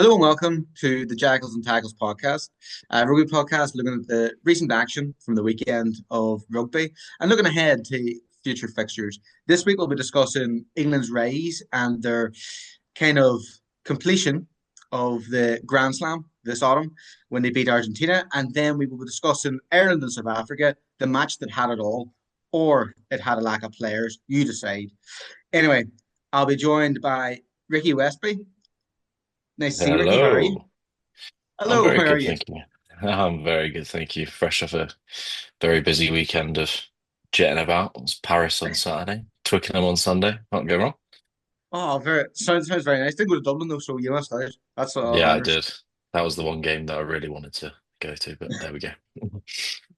Hello and welcome to the Jackals and Tackles podcast, a rugby podcast looking at the recent action from the weekend of rugby and looking ahead to future fixtures. This week we'll be discussing England's rise and their kind of completion of the Grand Slam this autumn when they beat Argentina, and then we will be discussing Ireland and South Africa, the match that had it all, or it had a lack of players. You decide. Anyway, I'll be joined by Ricky Westby. Nice to see you, Ricky. How are you? Hello. I'm Hello, very how are good, you? thank you. I'm very good, thank you. Fresh off a very busy weekend of jetting about. It was Paris on Saturday, Twickenham on Sunday. Can't go wrong. Oh, very sounds very nice. Didn't go to Dublin though, so you missed out. That's all that Yeah, I matters. did. That was the one game that I really wanted to go to, but there we go.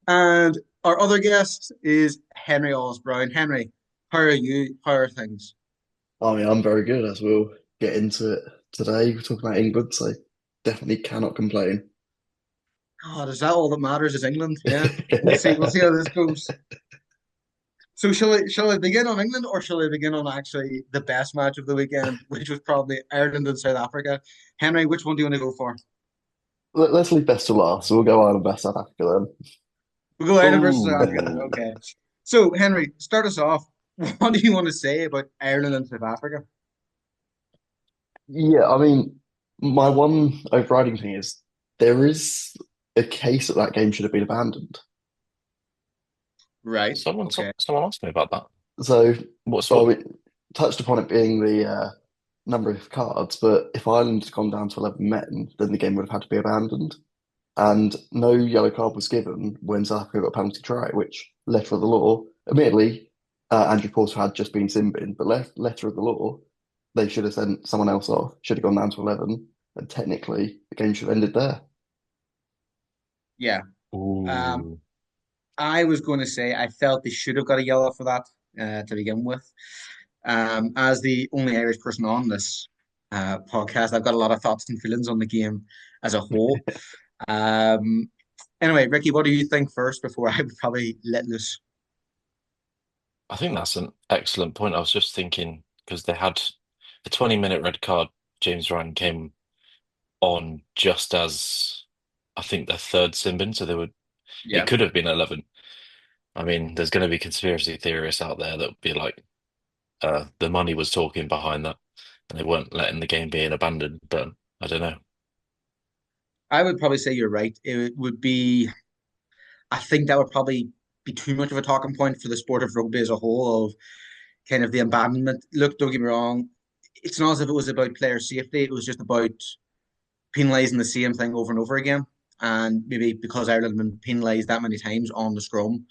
And our other guest is Henry Alls Brown. Henry, how are you? How are things? I mean, I'm very good as we'll get into it today. We're talking about England, so definitely cannot complain. God, is that all that matters? Is England? Yeah. We'll see. We'll see how this goes. So shall I begin on England or shall I begin on actually the best match of the weekend, which was probably Ireland and South Africa? Henry, which one do you want to go for? Let's leave best to last. So we'll go Ireland best South Africa then. We'll go Ireland versus South Africa. Ooh. Okay. So Henry, start us off. What do you want to say about Ireland and South Africa? Yeah, I mean, my one overriding thing is there is a case that that game should have been abandoned. Right. Someone, Okay. someone asked me about that. So, What's well, what? we touched upon it being the number of cards, but if Ireland had gone down to 11 men, then the game would have had to be abandoned. And no yellow card was given when South Africa got a penalty try, which letter of the law, admittedly, Andrew Porter had just been sin binned, but letter of the law, they should have sent someone else off, should have gone down to 11, and technically the game should have ended there. Yeah. Um, Ooh. I was going to say I felt they should have got a yellow for that to begin with. As the only Irish person on this podcast, I've got a lot of thoughts and feelings on the game as a whole. Um, anyway, Ricky, what do you think first before I would probably let loose? I think that's an excellent point. I was just thinking because they had the 20-minute red card. James Ryan came on just as I think their third sin bin, so they would it Yeah, could have been 11. I mean, there's going to be conspiracy theorists out there that would be like, the money was talking behind that, and they weren't letting the game being abandoned. But I don't know. I would probably say you're right. It would be, I think that would probably be too much of a talking point for the sport of rugby as a whole of kind of the abandonment. Look, don't get me wrong, it's not as if it was about player safety. It was just about penalising the same thing over and over again. And maybe because Ireland have been penalised that many times on the scrum,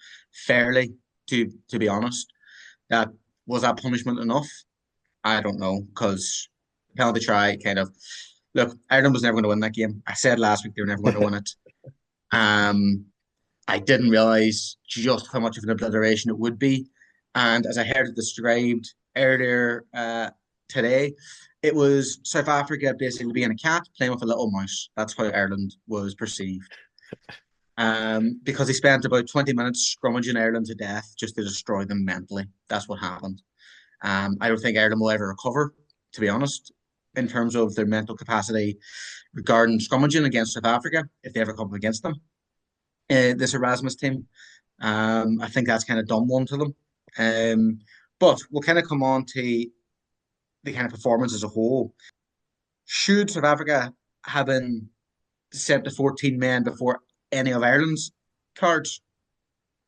fairly, to be honest, that was that punishment enough? I don't know, because penalty try kind of look, Ireland was never going to win that game. I said last week they were never going to win it. Um, I didn't realize just how much of an obliteration it would be. And as I heard it described earlier today, it was South Africa basically being a cat playing with a little mouse. That's how Ireland was perceived. Because he spent about 20 minutes scrummaging Ireland to death just to destroy them mentally. That's what happened. I don't think Ireland will ever recover, to be honest, in terms of their mental capacity regarding scrummaging against South Africa if they ever come against them. This Erasmus team. I think that's kind of done one to them. Um, but we'll kind of come on to the kind of performance as a whole. Should South Africa have been sent to 14 men before any of Ireland's cards?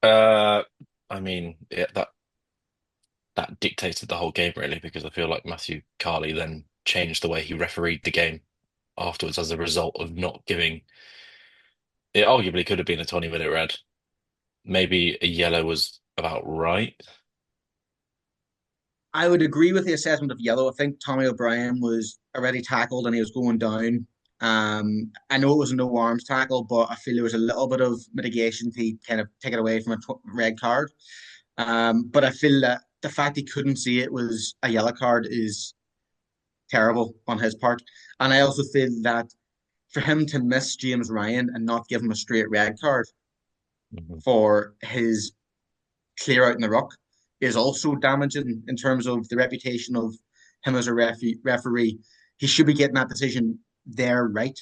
Uh, I mean, yeah, that dictated the whole game really, because I feel like Matthew Carley then changed the way he refereed the game afterwards as a result of not giving. It arguably could have been a 20-minute red. Maybe a yellow was about right. I would agree with the assessment of yellow. I think Tommy O'Brien was already tackled and he was going down. I know it was a no arms tackle, but I feel there was a little bit of mitigation to kind of take it away from a red card. But I feel that the fact he couldn't see it was a yellow card is terrible on his part. And I also feel that for him to miss James Ryan and not give him a straight red card Mhm. for his clear out in the ruck is also damaging in terms of the reputation of him as a referee. He should be getting that decision they're right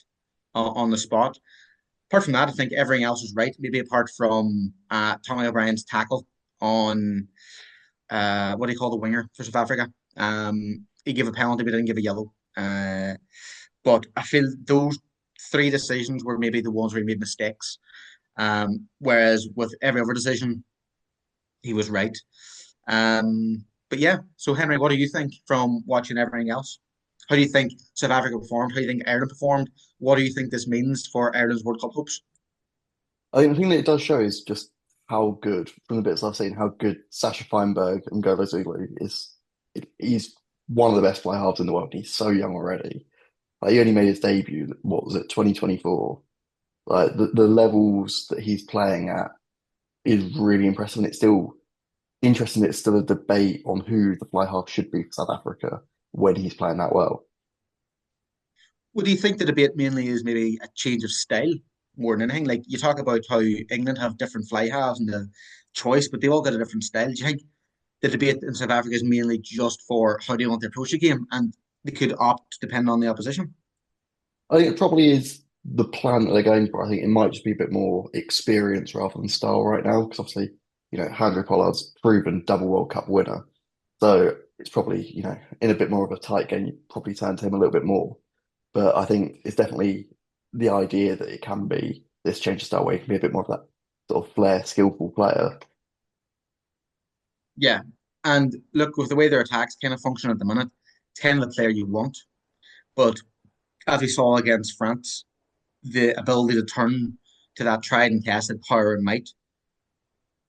on the spot. Apart from that, I think everything else is right. Maybe apart from Tommy O'Brien's tackle on what do you call the winger for South Africa? He gave a penalty, but didn't give a yellow. But I feel those three decisions were maybe the ones where he made mistakes. Whereas with every other decision, he was right. But yeah, so Henry, what do you think from watching everything else? How do you think South Africa performed? How do you think Ireland performed? What do you think this means for Ireland's World Cup hopes? I think the thing that it does show is just how good, from the bits I've seen, how good Sasha Feinberg and Gola Zulu is. He's one of the best fly halves in the world. He's so young already. Like, he only made his debut, what was it, 2024? Like the levels that he's playing at is really impressive. And it's still interesting that it's still a debate on who the fly half should be for South Africa when he's playing that well. Well, do you think the debate mainly is maybe a change of style more than anything? Like you talk about how England have different fly halves and the choice, but they all got a different style. Do you think the debate in South Africa is mainly just for how do you want to approach a game, and they could opt depending on the opposition? I think it probably is the plan that they're going for. I think it might just be a bit more experience rather than style right now, because obviously, Handré Pollard's proven double World Cup winner. So it's probably, in a bit more of a tight game, you probably turn to him a little bit more. But I think it's definitely the idea that it can be this change of style where he can be a bit more of that sort of flair, skillful player. Yeah, and look with the way their attacks kind of function at the minute, it's kind of the player you want. But as we saw against France, the ability to turn to that tried and tested power and might,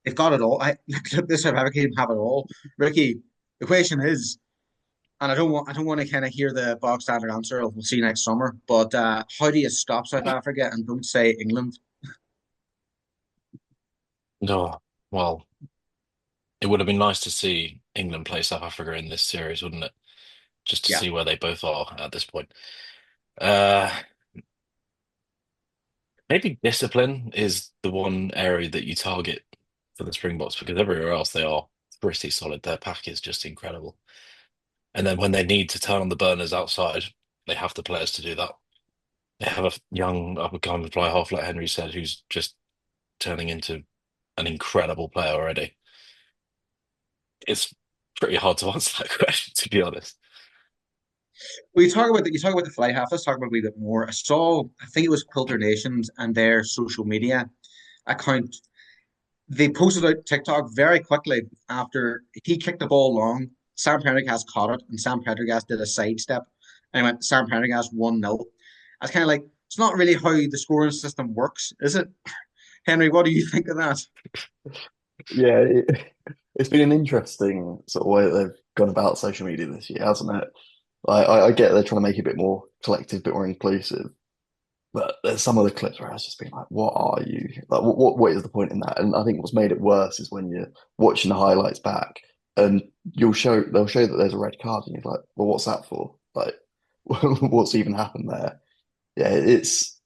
they've got it all. Look, this South Africa team have it all. Ricky, the question is, and I don't want to kind of hear the bog standard answer of we'll see you next summer. But how do you stop South Africa and don't say England? No, well, it would have been nice to see England play South Africa in this series, wouldn't it? Just to Yeah, see where they both are at this point. Uh, Maybe discipline is the one area that you target for the Springboks because everywhere else they are pretty solid. Their pack is just incredible. And then when they need to turn on the burners outside, they have the players to do that. They have a young up and coming fly half, like Henry said, who's just turning into an incredible player already. It's pretty hard to answer that question, to be honest. well, you talk about the fly half. Let's talk about it a wee bit more. I think it was Quilter Nations and their social media account. They posted out TikTok very quickly after he kicked the ball long. Sam Prendergast caught it, and Sam Prendergast did a sidestep, and he went Sam Prendergast 1-0. I was kind of like, it's not really how the scoring system works, is it? Henry, what do you think of that? Yeah, it's been an interesting sort of way that they've gone about social media this year, hasn't it? I get they're trying to make it a bit more collective, a bit more inclusive, but there's some of the clips where I was just being like, "What are you? Like, what is the point in that?" And I think what's made it worse is when you're watching the highlights back, and they'll show that there's a red card, and you're like, "Well, what's that for? Like, what's even happened there?" Yeah, it's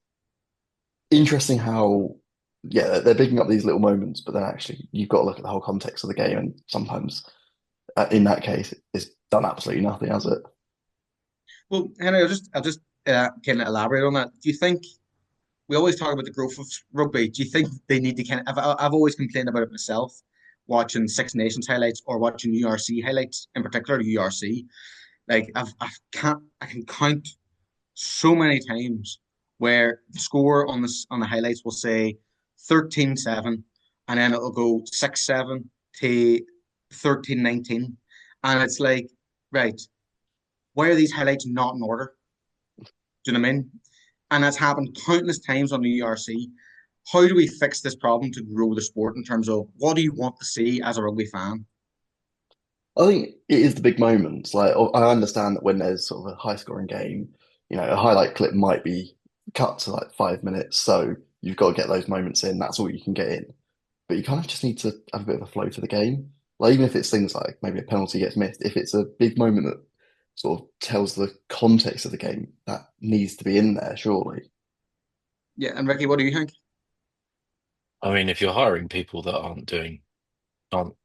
interesting how yeah they're picking up these little moments, but then actually you've got to look at the whole context of the game, and sometimes in that case, it's done absolutely nothing, has it? Well, Henry, I'll just kind of elaborate on that. Do you think we always talk about the growth of rugby? Do you think they need to kind of? I've always complained about it myself, watching Six Nations highlights or watching URC highlights, in particular URC. Like I can count so many times where the score on the highlights will say 13-7, and then it'll go 6-7 to 13-19. And it's like, right, why are these highlights not in order? Do you know what I mean? And that's happened countless times on the URC. How do we fix this problem to grow the sport in terms of what do you want to see as a rugby fan? I think it is the big moments. Like I understand that when there's sort of a high scoring game, a highlight clip might be cut to like 5 minutes, so you've got to get those moments in. That's all you can get in. But you kind of just need to have a bit of a flow to the game. Like even if it's things like maybe a penalty gets missed, if it's a big moment that sort of tells the context of the game, that needs to be in there, surely. Yeah, and Ricky, what do you think? I mean, if you're hiring people that aren't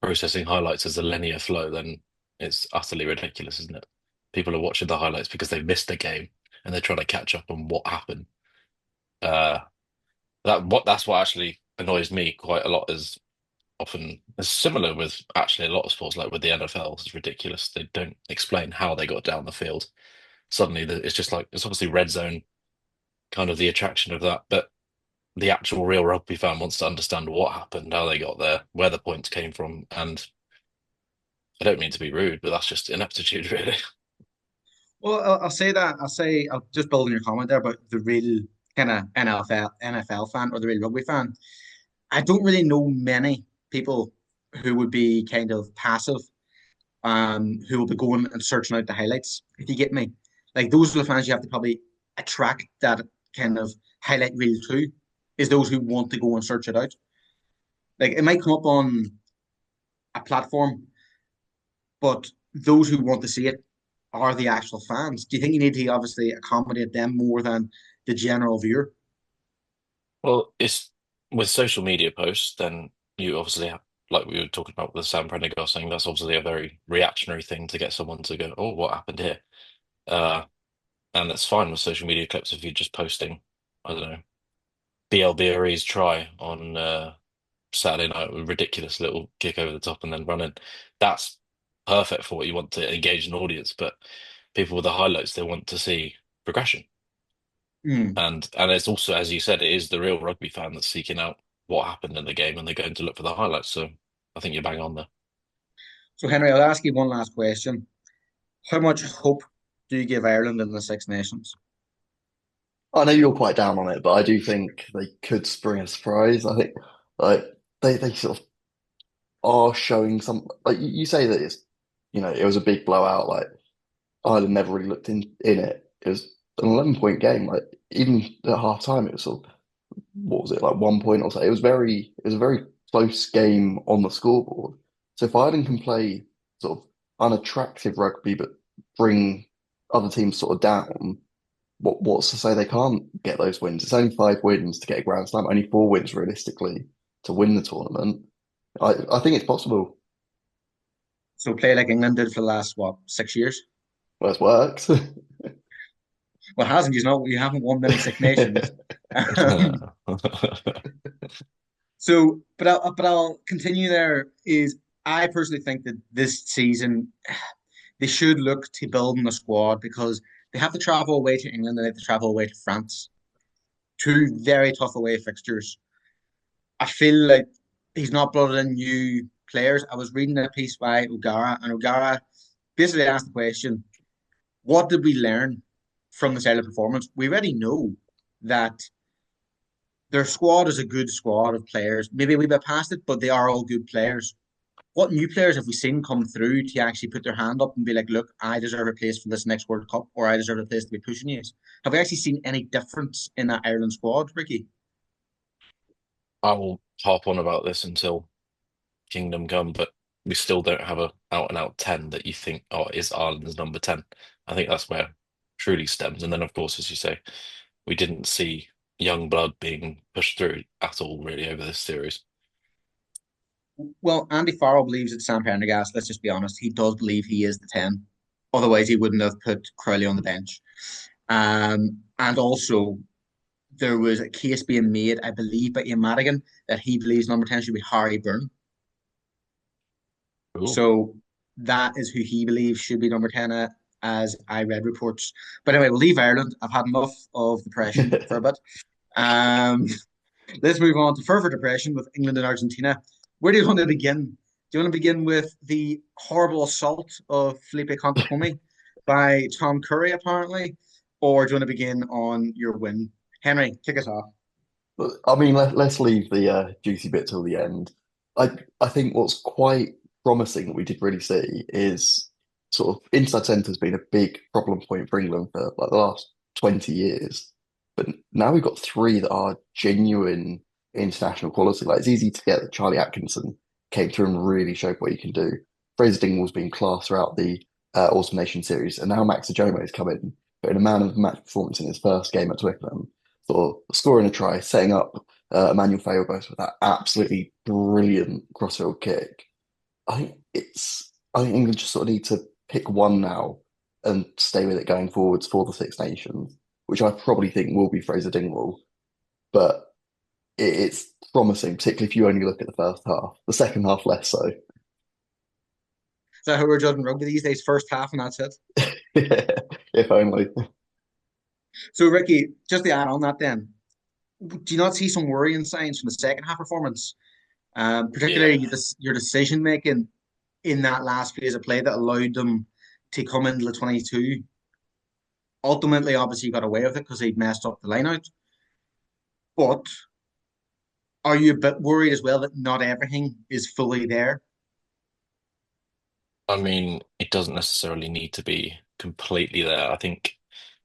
processing highlights as a linear flow, then it's utterly ridiculous, isn't it? People are watching the highlights because they've missed a game and they're trying to catch up on what happened. Uh, that's what actually annoys me quite a lot. Is often it's similar with actually a lot of sports, like with the NFL. It's ridiculous. They don't explain how they got down the field. Suddenly, it's just like it's obviously red zone, kind of the attraction of that, but the actual real rugby fan wants to understand what happened, how they got there, where the points came from, and I don't mean to be rude, but that's just ineptitude, really. Well, I'll say that. I'll just build on your comment there about the real kind of NFL fan or the real rugby fan. I don't really know many people who would be kind of passive, who will be going and searching out the highlights, if you get me. Like those are the fans you have to probably attract that kind of highlight reel to, is those who want to go and search it out. Like it might come up on a platform, but those who want to see it are the actual fans. Do you think you need to obviously accommodate them more than the general viewer? Well, it's with social media posts, then you obviously have, like we were talking about with Sam Prendergast saying, that's obviously a very reactionary thing to get someone to go, oh, what happened here? Uh, and that's fine with social media clips if you're just posting, I don't know, BLBRE's try on Saturday night with ridiculous little kick over the top and then running. That's perfect for what you want to engage an audience, but people with the highlights, they want to see progression. Mm. And it's also, as you said, it is the real rugby fan that's seeking out what happened in the game and they're going to look for the highlights. So I think you're bang on there. So, Henry, I'll ask you one last question. How much hope do you give Ireland in the Six Nations? I know you're quite down on it, but I do think they could spring a surprise. I think like they sort of are showing some like you say that it's it was a big blowout. Like Ireland never really looked in it. It was an 11 point game. Like even at half time, it was sort of what was it like 1 point or so. It was a very close game on the scoreboard. So if Ireland can play sort of unattractive rugby but bring other teams sort of down, what's to say they can't get those wins? It's only 5 wins to get a Grand Slam, only 4 wins realistically to win the tournament. I think it's possible. So, play like England did for the last, what, 6 years? Well, it's worked. Well, it hasn't, you haven't won many Six Nations. Um, but I'll continue there. Is I personally think that this season they should look to building the squad because they have to travel away to England and they have to travel away to France. Two very tough away fixtures. I feel like he's not brought in new players. I was reading a piece by O'Gara, and O'Gara basically asked the question, what did we learn from the Ireland performance? We already know that their squad is a good squad of players. Maybe we bypassed it, but they are all good players. What new players have we seen come through to actually put their hand up and be like, look, I deserve a place for this next World Cup, or I deserve a place to be pushing you? Have we actually seen any difference in that Ireland squad, Ricky? I will harp on about this until Kingdom Come, but we still don't have a out and out 10 that you think, oh, is Ireland's number 10. I think that's where it truly stems. And then, of course, as you say, we didn't see young blood being pushed through at all, really, over this series. Well, Andy Farrell believes it's Sam Prendergast. Let's just be honest. He does believe he is the 10. Otherwise, he wouldn't have put Crowley on the bench. And also, there was a case being made, I believe, by Ian Madigan that he believes number 10 should be Harry Byrne. Cool. So that is who he believes should be number 10 as I read reports. But anyway, we'll leave Ireland. I've had enough of depression for a bit. Um, let's move on to further depression with England and Argentina. Where do you want to begin? Do you want to begin with the horrible assault of Felipe Contepomi by Tom Curry, apparently? Or do you want to begin on your win? Henry, kick us off. I mean, let's leave the juicy bit till the end. I think what's quite promising that we did really see is sort of inside centre has been a big problem point for England for like the last 20 years. But now we've got three that are genuine international quality. Like it's easy to get that Charlie Atkinson came through and really showed what he can do. Fraser Dingwall's been class throughout the Autumn Nation series, and now Max Ajomo has come in, putting a man of the match performance in his first game at Twickenham, sort of scoring a try, setting up Emmanuel Failboth with that absolutely brilliant crossfield kick. I think England just sort of need to pick one now and stay with it going forwards for the Six Nations, which I probably think will be Fraser Dingwall. But it's promising, particularly if you only look at the first half. The second half, less so. Is that how we're judging rugby these days? First half and that's it. If only. So, Ricky, just to add on that then, do you not see some worrying signs from the second half performance? Particularly Yeah. your decision making in that last phase of play that allowed them to come into the 22. Ultimately, obviously, he got away with it because he'd messed up the line out. But are you a bit worried as well that not everything is fully there? I mean, it doesn't necessarily need to be completely there. I think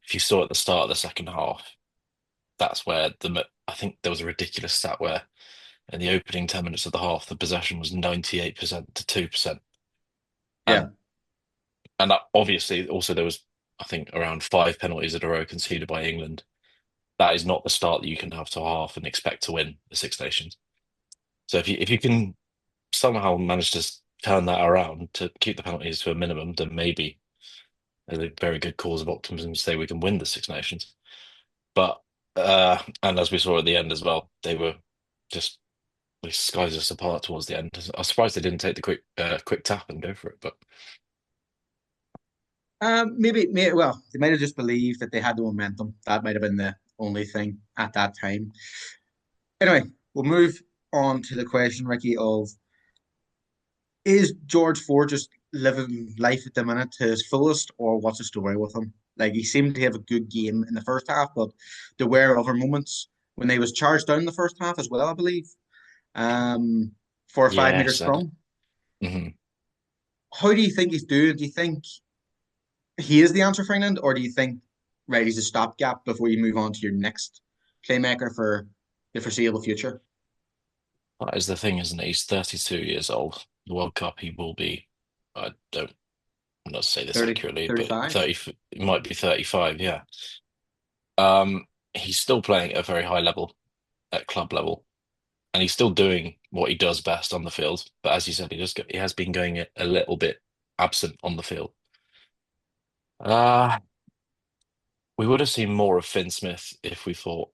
if you saw at the start of the second half, that's where I think there was a ridiculous stat where in the opening 10 minutes of the half, the possession was 98% to 2%. Yeah. And obviously also there was, I think, around five penalties in a row conceded by England. That is not the start that you can have to a half and expect to win the Six Nations. So if you can somehow manage to turn that around to keep the penalties to a minimum, then maybe there's a very good cause of optimism to say we can win the Six Nations. But and as we saw at the end as well, they were just the skies just apart towards the end. I was surprised they didn't take the quick tap and go for it. But Well, they might have just believed that they had the momentum. That might have been the only thing at that time. Anyway, we'll move on to the question, Ricky, of is George Ford just living life at the minute to his fullest, or what's the story with him? Like he seemed to have a good game in the first half, but there were other moments when they was charged down in the first half as well, I believe. Um, for a 5 meter yes, scrum. mhm. How do you think he's doing? Do you think he is the answer for England, or do you think right he's a stopgap before you move on to your next playmaker for the foreseeable future? That is the thing, isn't it? He's 32 years old. The World Cup, he will be. I don't not say this 30, accurately, but 35? 30. It might be 35. Yeah. Um, he's still playing at a very high level at club level, and he's still doing what he does best on the field. But as you said, he has been going a little bit absent on the field. Uh, we would have seen more of Finn Smith if we thought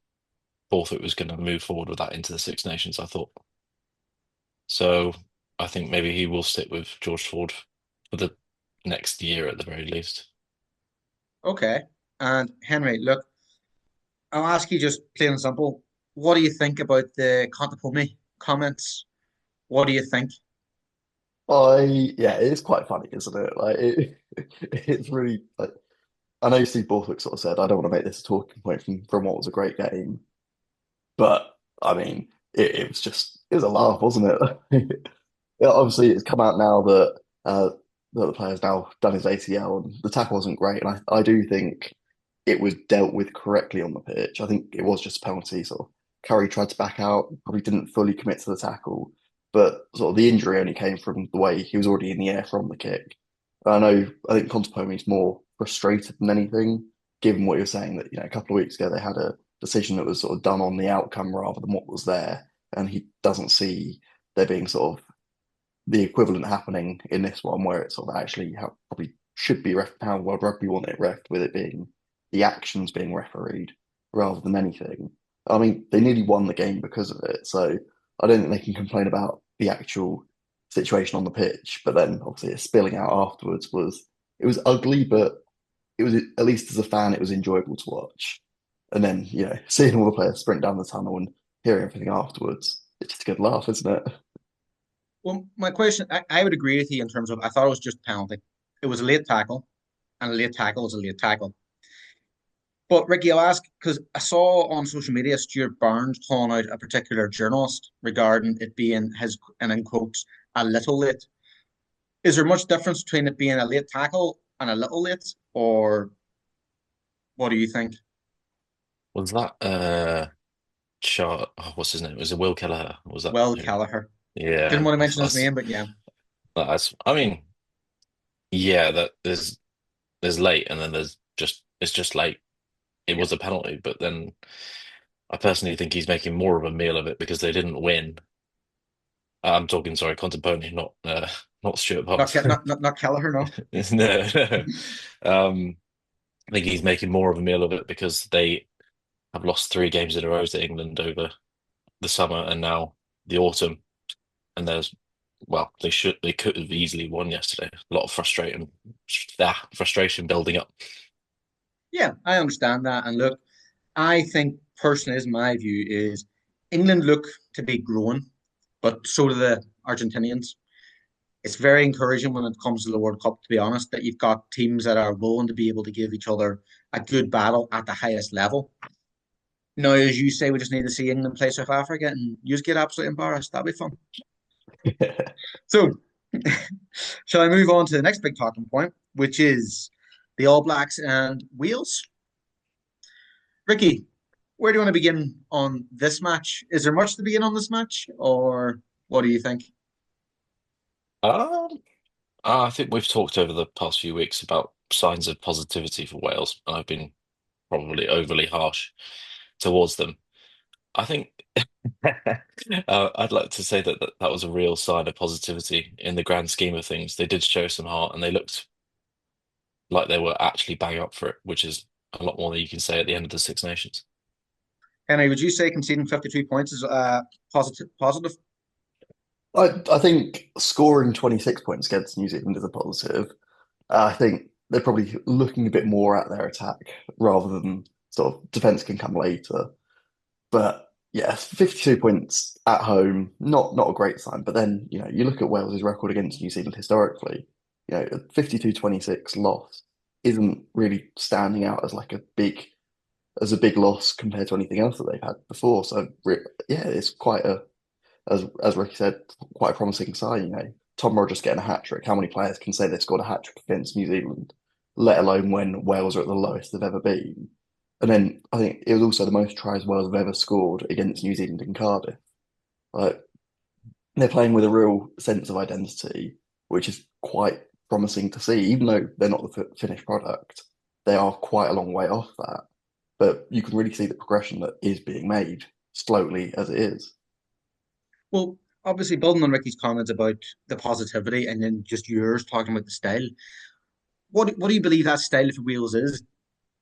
Borthwick was going to move forward with that into the Six Nations, I thought. So I think maybe he will stick with George Ford for the next year at the very least. Okay. And Henry, look, I'll ask you just plain and simple. What do you think about the Contaponi comments? What do you think? Yeah, it is quite funny, isn't it? Like it's really like I know Steve Borthwick sort of said, I don't want to make this a talking point from what was a great game, but I mean, it was a laugh, wasn't it? Yeah, obviously, it's come out now that the player's now done his ACL and the tackle wasn't great, and I do think it was dealt with correctly on the pitch. I think it was just a penalty. Sort of Curry tried to back out, probably didn't fully commit to the tackle, but sort of the injury only came from the way he was already in the air from the kick. I think Contepomi's more frustrated than anything, given what you're saying that a couple of weeks ago they had a decision that was sort of done on the outcome rather than what was there, and he doesn't see there being sort of the equivalent happening in this one, where it's sort of actually how probably should be how World Rugby want it ref, with it being the actions being refereed rather than anything. I mean, they nearly won the game because of it, so I don't think they can complain about the actual situation on the pitch. But then, obviously, it spilling out afterwards was ugly, but it was at least as a fan, it was enjoyable to watch. And then, seeing all the players sprint down the tunnel and hearing everything afterwards, it's just a good laugh, isn't it? Well, my question, I would agree with you in terms of I thought it was just penalty. It was a late tackle, and a late tackle is a late tackle. But Ricky, I'll ask because I saw on social media Stuart Barnes calling out a particular journalist regarding it being his, and in quotes, a little late. Is there much difference between it being a late tackle and a little late, or what do you think? Was that what's his name? Was it Will Kelleher? Was that Well, who? Callagher. Didn't Yeah, want to mention his name, but yeah, I mean, yeah, that there's late and then it's just late. It yeah. was a penalty, but then I personally think he's making more of a meal of it because they didn't win. I'm talking, sorry, Contempone, not not Stuart Not Parks. not Kelleher, no. No, no. Um, I think he's making more of a meal of it because they have lost 3 games in a row to England over the summer and now the autumn. And well, they could have easily won yesterday. A lot of frustration building up. Yeah, I understand that. And look, I think personally, is my view is England look to be growing, but so do the Argentinians. It's very encouraging when it comes to the World Cup, to be honest, that you've got teams that are willing to be able to give each other a good battle at the highest level. Now, as you say, we just need to see England play South Africa and you just get absolutely embarrassed. That'll be fun. So, shall I move on to the next big talking point, which is the All Blacks and Wales? Ricky, where do you want to begin on this match? Is there much to begin on this match, or what do you think? Um, I think we've talked over the past few weeks about signs of positivity for Wales, and I've been probably overly harsh towards them. I think I'd like to say that was a real sign of positivity in the grand scheme of things. They did show some heart, and they looked like they were actually bang up for it, which is a lot more than you can say at the end of the Six Nations. Henry, would you say conceding 53 points is positive? Positive? I think scoring 26 points against New Zealand is a positive. I think they're probably looking a bit more at their attack rather than sort of defense can come later. But yeah, 52 points at home, not a great sign. But then, you look at Wales's record against New Zealand historically, a 52-26 loss isn't really standing out as like a big loss compared to anything else that they've had before. So yeah, it's quite as Ricky said, quite a promising sign. Tom Rogers getting a hat trick. How many players can say they've scored a hat trick against New Zealand, let alone when Wales are at the lowest they've ever been? And then I think it was also the most tries Wales have ever scored against New Zealand in Cardiff. Like they're playing with a real sense of identity, which is quite promising to see. Even though they're not the finished product, they are quite a long way off that. But you can really see the progression that is being made slowly as it is. Well, obviously, building on Ricky's comments about the positivity and then just yours talking about the style, what do you believe that style for Wales is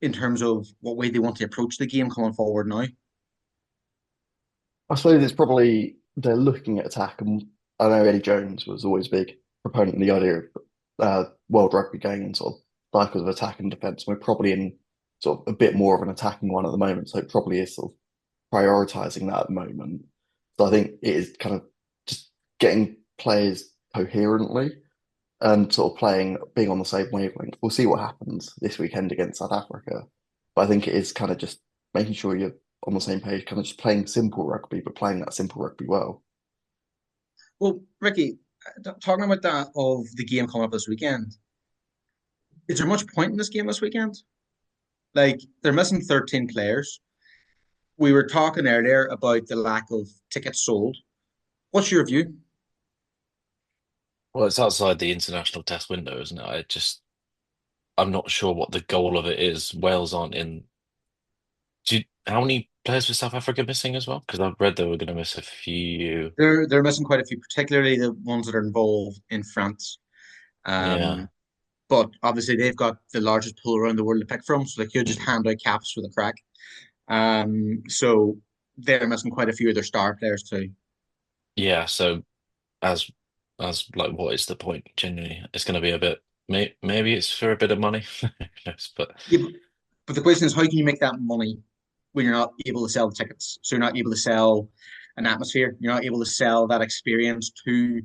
in terms of what way they want to approach the game coming forward now? I suppose it's probably they're looking at attack, and I know Eddie Jones was always a big proponent of the idea of World Rugby going in sort of cycles of attack and defence. We're probably in sort of a bit more of an attacking one at the moment, so it probably is sort of prioritising that at the moment. So I think it is kind of just getting players coherently and sort of being on the same wavelength. We'll see what happens this weekend against South Africa, but I think it is kind of just making sure you're on the same page, kind of just playing simple rugby, but playing that simple rugby well. Well, Ricky, talking about that of the game coming up this weekend, is there much point in this game this weekend? Like, they're missing 13 players. We were talking earlier about the lack of tickets sold. What's your view? Well, it's outside the international test window, isn't it? I'm not sure what the goal of it is. Wales aren't in. How many players was South Africa missing as well? Because I've read they were going to miss a few. They're missing quite a few, particularly the ones that are involved in France. Yeah, Um, but obviously they've got the largest pool around the world to pick from, so they could just mm, hand out caps for the crack. So they're missing quite a few of their star players too. yeah. So as as like, what is the point? Genuinely, it's going to be a bit. Maybe it's for a bit of money. Yes, but Yeah, but the question is, how can you make that money when you're not able to sell the tickets? So you're not able to sell an atmosphere. You're not able to sell that experience to.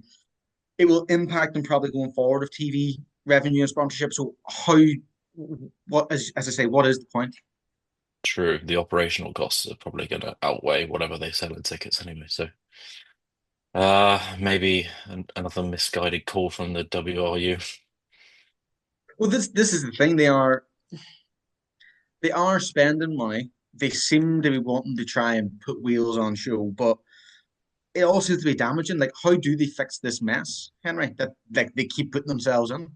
It will impact them probably going forward of TV revenue and sponsorship. So how, what, as I say, what is the point? true, the operational costs are probably going to outweigh whatever they sell in tickets anyway. So, maybe another misguided call from the WRU. Well, this is the thing. They are spending money. They seem to be wanting to try and put wheels on show, but it all seems to be damaging. Like, how do they fix this mess, Henry? That like they keep putting themselves in.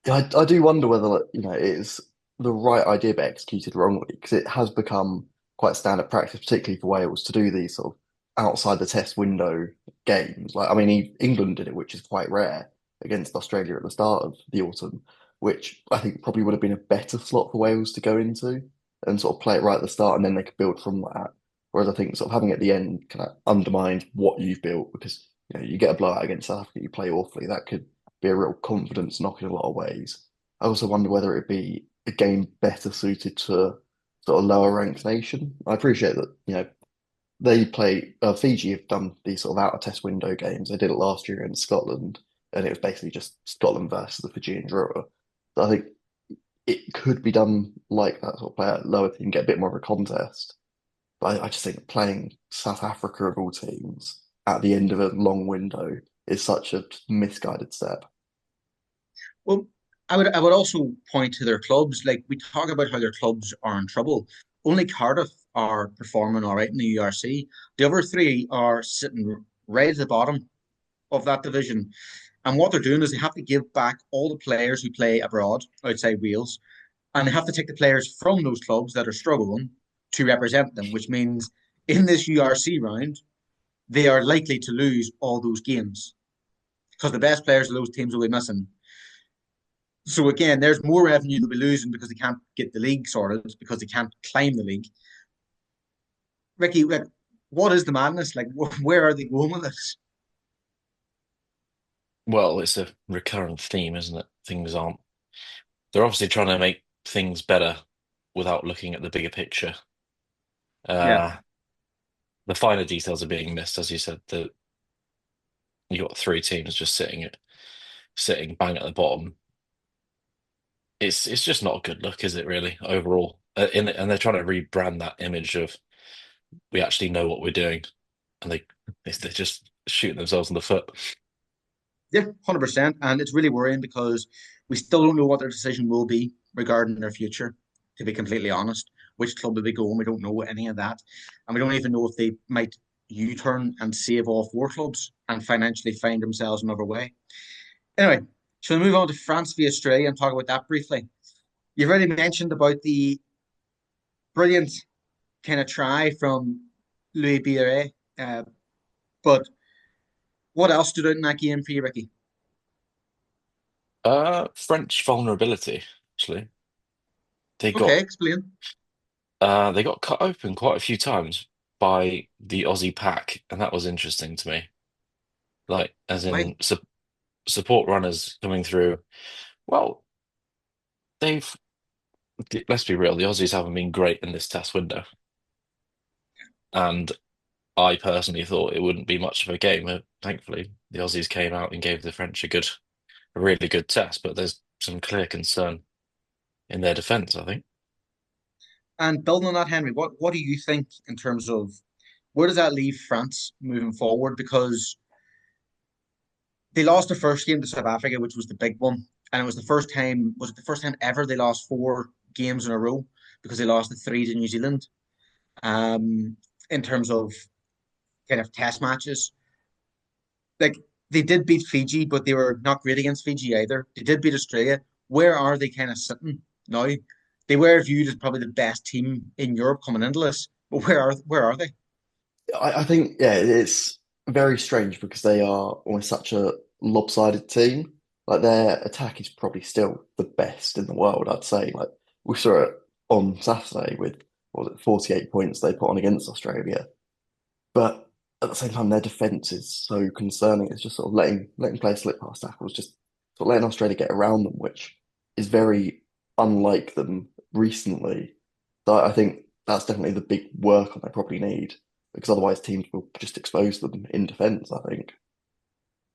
Yeah, I do wonder whether, it is the right idea but executed wrongly because it has become quite standard practice, particularly for Wales, to do these sort of outside the test window games. Like, I mean, England did it, which is quite rare against Australia at the start of the autumn, which I think probably would have been a better slot for Wales to go into and sort of play it right at the start, and then they could build from that. Whereas I think sort of having it at the end kind of undermined what you've built because you get a blowout against South Africa, you play awfully. That could be a real confidence knock in a lot of ways. I also wonder whether it'd be a game better suited to sort of lower ranked nation. I appreciate that, they play Fiji have done these sort of out of test window games. They did it last year in Scotland, and it was basically just Scotland versus the Fijian Drua. So I think it could be done like that, sort of play at lower team, get a bit more of a contest. But I just think playing South Africa of all teams at the end of a long window is such a misguided step. Well, I would also point to their clubs. Like we talk about how their clubs are in trouble. Only Cardiff are performing all right in the URC. The other three are sitting right at the bottom of that division. And what they're doing is they have to give back all the players who play abroad outside Wales, and they have to take the players from those clubs that are struggling to represent them, which means in this URC round, they are likely to lose all those games because the best players of those teams will be missing. So again, there's more revenue they'll be losing because they can't get the league sorted because they can't climb the league. Ricky, like, what is the madness? Like, where are they going with this? Well, it's a recurrent theme, isn't it? Things aren't. They're obviously trying to make things better without looking at the bigger picture. Yeah, Uh, the finer details are being missed, as you said. You got three teams just sitting bang at the bottom. It's just not a good look, is it? Really, overall, and they're trying to rebrand that image of we actually know what we're doing, and they're just shooting themselves in the foot. yeah, 100%. And it's really worrying because we still don't know what their decision will be regarding their future. To be completely honest, which club will they go? We don't know any of that, and we don't even know if they might U-turn and save all four clubs and financially find themselves another way. Anyway, shall we move on to France v Australia and talk about that briefly? You've already mentioned about the brilliant kind of try from Louis Bierre, but what else stood out in that game for you, Ricky? French vulnerability, actually. They Okay, got explain. they got cut open quite a few times by the Aussie pack, and that was interesting to me. Like, as Why? in support runners coming through. Well, they've let's be real, the Aussies haven't been great in this test window, and I personally thought it wouldn't be much of a game. Thankfully, the Aussies came out and gave the French a really good test, but there's some clear concern in their defence, I think. And building on that, Henry, what do you think in terms of where does that leave France moving forward? Because they lost the first game to South Africa, which was the big one, and it was the first time. Was it the first time ever they lost four games in a row because they lost the three to New Zealand? In terms of kind of test matches, like they did beat Fiji, but they were not great against Fiji either. They did beat Australia. Where are they kind of sitting now? They were viewed as probably the best team in Europe coming into this, but where are they? I think, yeah, it's very strange because they are almost such a lopsided team. Like their attack is probably still the best in the world, I'd say. Like we saw it on Saturday with what was it, 48 points they put on against Australia. But at the same time, their defense is so concerning. It's just sort of letting players slip past tackles, just sort of letting Australia get around them, which is very unlike them recently. So I think that's definitely the big work on they probably need because otherwise teams will just expose them in defence, I think.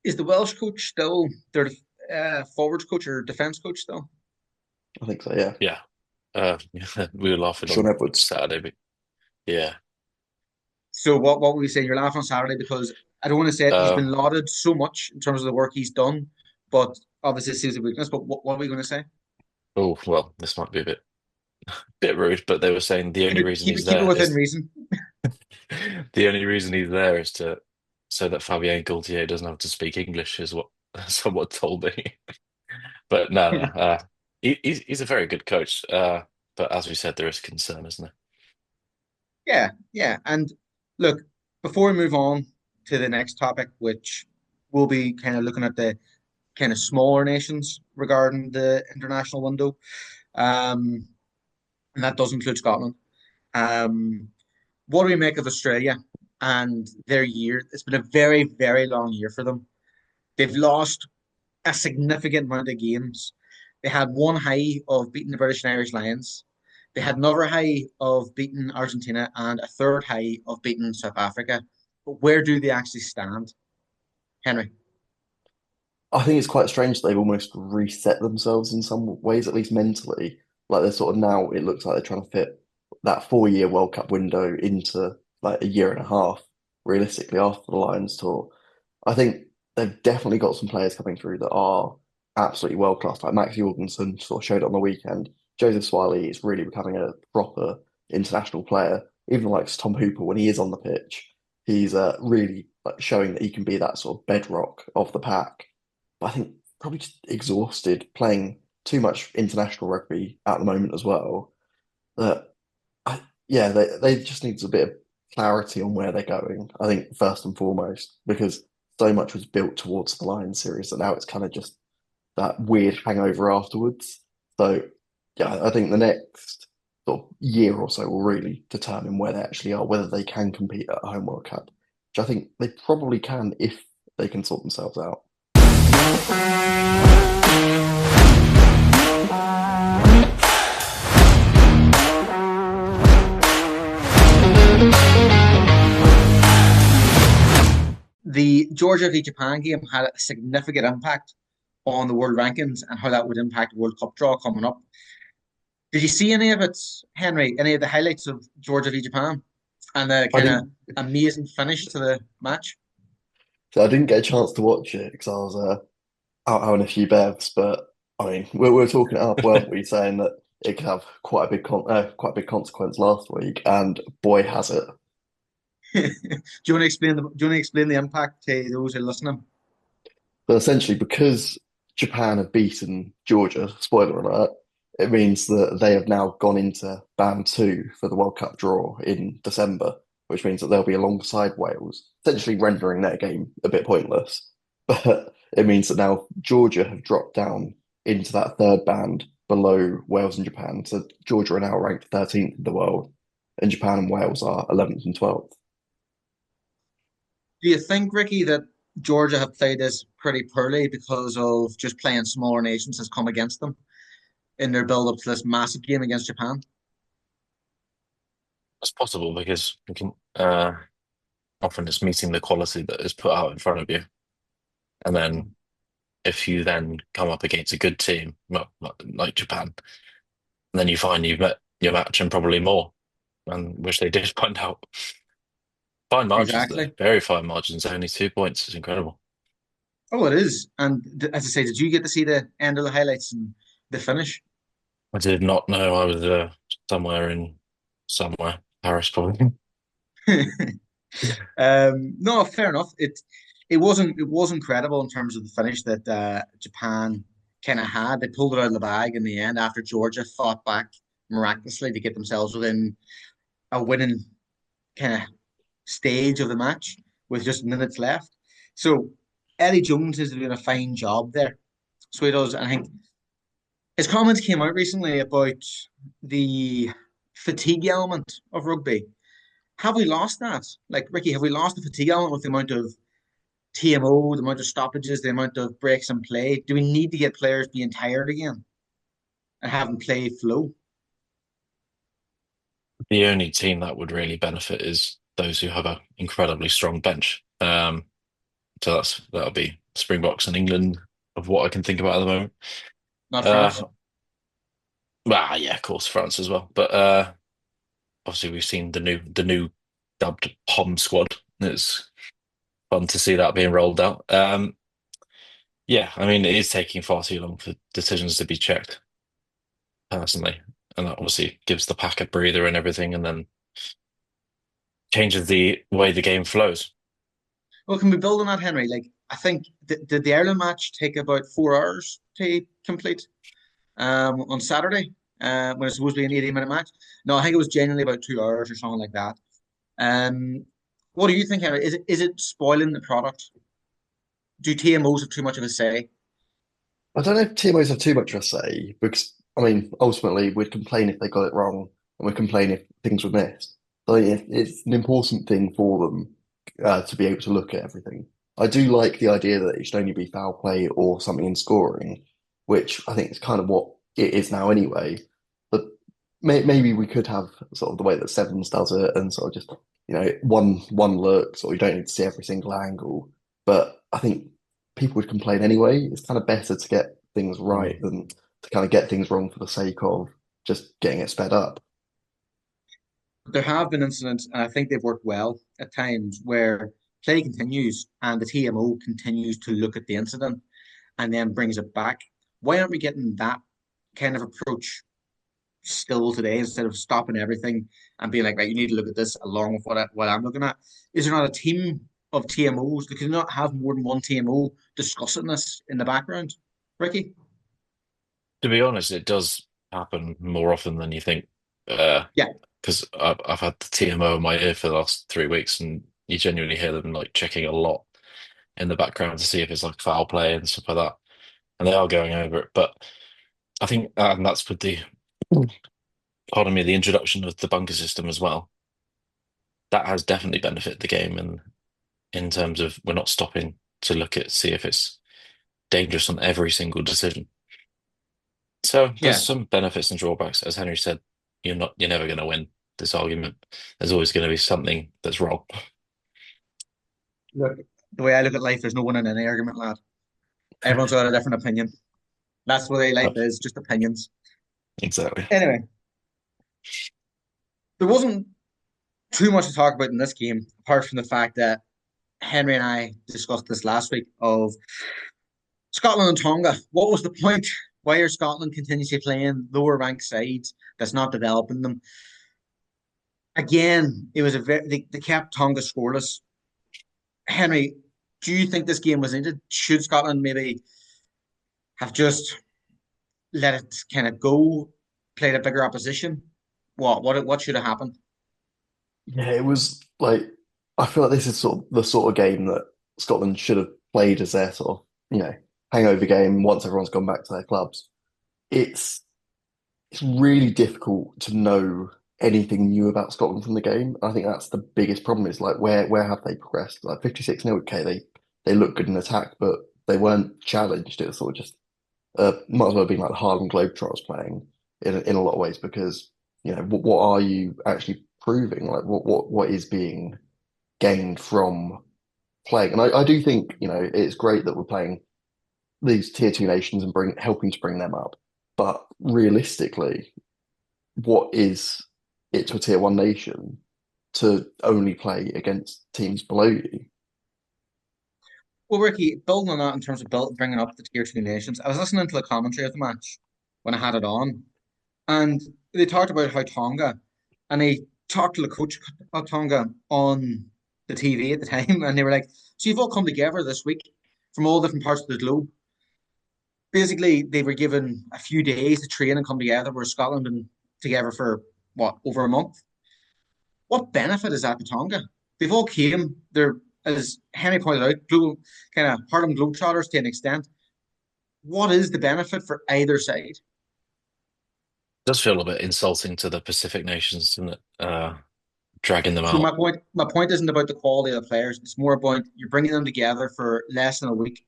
Is the Welsh coach still their forwards coach or defense coach still? I think so, yeah. Yeah, we were laughing Sean on Edwards. Saturday, but yeah. So what would we say? You're laughing on Saturday because I don't want to say it. He's Uh, been lauded so much in terms of the work he's done, but obviously it seems a weakness. But what are we going to say? oh well, this might be a bit rude, but they were saying the Keep only it reason keep he's it keep it there within is reason. the only reason he's there is to so that Fabien Gaultier doesn't have to speak English, is what someone told me. But no, he's a very good coach. But as we said, there is concern, isn't there? Yeah, yeah. And look, before we move on to the next topic, which we'll be kind of looking at the kind of smaller nations regarding the international window, um, and that does include Scotland. Um, what do we make of Australia and their year? It's been a very, very long year for them. They've lost a significant amount of games. They had one high of beating the British and Irish Lions. They had another high of beating Argentina and a third high of beating South Africa. But where do they actually stand, Henry? I think it's quite strange that they've almost reset themselves in some ways, at least mentally. Like they're sort of now, it looks like they're trying to fit that 4 year World Cup window into like a year and a half, realistically, after the Lions tour. I think they've definitely got some players coming through that are absolutely world class. Like Max Jorgensen sort of showed it on the weekend. Joseph Swiley is really becoming a proper international player. Even like Tom Hooper, when he is on the pitch, he's really like showing that he can be that sort of bedrock of the pack. But I think probably just exhausted playing too much international rugby at the moment as well. That yeah, they just needs a bit of clarity on where they're going. I think first and foremost, because so much was built towards the Lions series that now it's kind of just that weird hangover afterwards. So yeah, I think the next sort of year or so will really determine where they actually are, whether they can compete at a home World Cup, which I think they probably can if they can sort themselves out. The Georgia v Japan game had a significant impact on the world rankings and how that would impact World Cup draw coming up. Did you see any of it, Henry? Any of the highlights of Georgia v Japan and the I kind of didn't, amazing finish to the match? so I didn't get a chance to watch it because I was out having a few bevs, but I mean, we were talking it up, weren't we, saying that it could have quite a big consequence last week, and boy, has it. Do you want to explain do you want to explain the impact to those who are listening? But essentially, because Japan have beaten Georgia, spoiler alert, it means that they have now gone into band two for the World Cup draw in December, which means that they'll be alongside Wales, essentially rendering their game a bit pointless. But it means that now Georgia have dropped down into that third band below Wales and Japan. So Georgia are now ranked 13th in the world, and Japan and Wales are 11th and 12th. Do you think, Ricky, that Georgia have played this pretty poorly because of just playing smaller nations has come against them in their build up to this massive game against Japan? It's possible because you can often it's meeting the quality that is put out in front of you, and then if you then come up against a good team, well, like Japan, and then you find you've met your match and probably more, and which they did find out. Fine margins though, Exactly. very fine margins. Only 2 points is incredible. Oh, it is. And as I say, did you get to see the end of the highlights and the finish? I did not know I was somewhere somewhere Paris probably. No, fair enough. It was incredible in terms of the finish that Japan kind of had. They pulled it out of the bag in the end after Georgia fought back miraculously to get themselves within a winning kind of stage of the match with just minutes left. So Eddie Jones is doing a fine job there. So he does. And I think his comments came out recently about the fatigue element of rugby. Have we lost that? Like, Ricky, have we lost the fatigue element with the amount of TMO, the amount of stoppages, the amount of breaks in play? Do we need to get players being tired again and having play flow? The only team that would really benefit is those who have an incredibly strong bench. So that'll be Springboks and England of what I can think about at the moment. Not France. Uh, well, yeah, of course, France as well. But obviously, we've seen the new dubbed POM squad. It's fun to see that being rolled out. Yeah, I mean, it is taking far too long for decisions to be checked, personally, and that obviously gives the pack a breather and everything, and then changes the way the game flows. Well, can we build on that, Henry? Like, I think did the Ireland match take about 4 hours to complete on Saturday when it's supposed to be an 80-minute match? No, I think it was genuinely about 2 hours or something like that. Um, What do you think, Henry? Is it spoiling the product? Do TMOs have too much of a say? I don't know if TMOs have too much of a say because, I mean, ultimately we'd complain if they got it wrong and we'd complain if things were missed. So it's an important thing for them to be able to look at everything. I do like the idea that it should only be foul play or something in scoring, which I think is kind of what it is now anyway. But maybe we could have sort of the way that Sevens does it and sort of just, one look, so you don't need to see every single angle. But I think people would complain anyway. It's kind of better to get things right Mm. than to kind of get things wrong for the sake of just getting it sped up. There have been incidents, and I think they've worked well at times, where play continues and the TMO continues to look at the incident and then brings it back. Why aren't we getting that kind of approach still today instead of stopping everything and being like, right, you need to look at this along with what I'm looking at? Is there not a team of TMOs? Could you not have more than one TMO discussing this in the background? Ricky? To be honest, it does happen more often than you think. Uh, Yeah, because I've had the TMO in my ear for the last 3 weeks, and you genuinely hear them like checking a lot in the background to see if it's like foul play and stuff like that, and they are going over it. But I think, and that's with the, pardon me, the introduction of the bunker system as well. That has definitely benefited the game, and in terms of we're not stopping to look at see if it's dangerous on every single decision. So there's yeah. some benefits and drawbacks. As Henry said, you're never going to win this argument. There's always going to be something that's wrong. Look, the way I look at life, there's no one in any argument, lad. Everyone's got a different opinion. That's the way life is, just opinions. Exactly. Anyway, there wasn't too much to talk about in this game, apart from the fact that Henry and I discussed this last week of Scotland and Tonga. What was the point? Why are Scotland continuously playing lower ranked sides that's not developing them? Again, it was they kept Tonga scoreless. Henry, do you think this game was ended? Should Scotland maybe have just let it kind of go, played a bigger opposition? What should have happened? Yeah, it was like I feel like this is sort of the sort of game that Scotland should have played as their sort of, hangover game once everyone's gone back to their clubs. It's it's really difficult to know anything new about Scotland from the game. I think that's the biggest problem is like where have they progressed? Like 56 nil, okay, they look good in attack, but they weren't challenged. It was sort of just might as well have been like the Harlem Globetrotters playing in a lot of ways because what are you actually proving? Like what is being gained from playing? And I do think it's great that we're playing these tier two nations and helping to bring them up. But realistically, what is it to a tier one nation to only play against teams below you? Well, Ricky, building on that in terms of bringing up the tier two nations, I was listening to the commentary of the match when I had it on, and they talked about how Tonga, and they talked to the coach of Tonga on the TV at the time, and they were like, "So you've all come together this week from all different parts of the globe." Basically, they were given a few days to train and come together, where Scotland been together for what, over a month. What benefit is that to Tonga? They've all came. They're, as Henry pointed out, kind of Harlem Globetrotters to an extent. What is the benefit for either side? Does feel a bit insulting to the Pacific nations, doesn't it? Dragging them So out. my point isn't about the quality of the players. It's more about you're bringing them together for less than a week,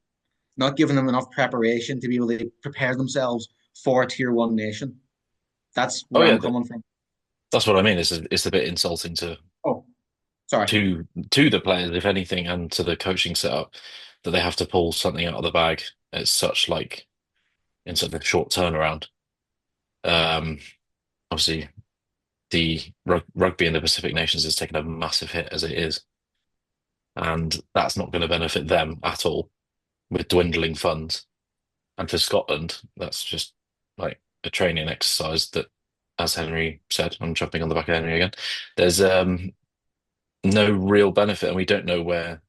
not giving them enough preparation to be able to prepare themselves for a tier one nation. That's Oh where yeah, I'm coming from. that's what I mean. It's a bit insulting Oh, sorry. to the players, if anything, and to the coaching setup that they have to pull something out of the bag at such like in such a short turnaround. Um, Obviously, the rugby in the Pacific nations has taken a massive hit as it is, and that's not going to benefit them at all with dwindling funds. And for Scotland, that's just like a training exercise that, as Henry said, I'm jumping on the back of Henry again. There's no real benefit, and we don't know where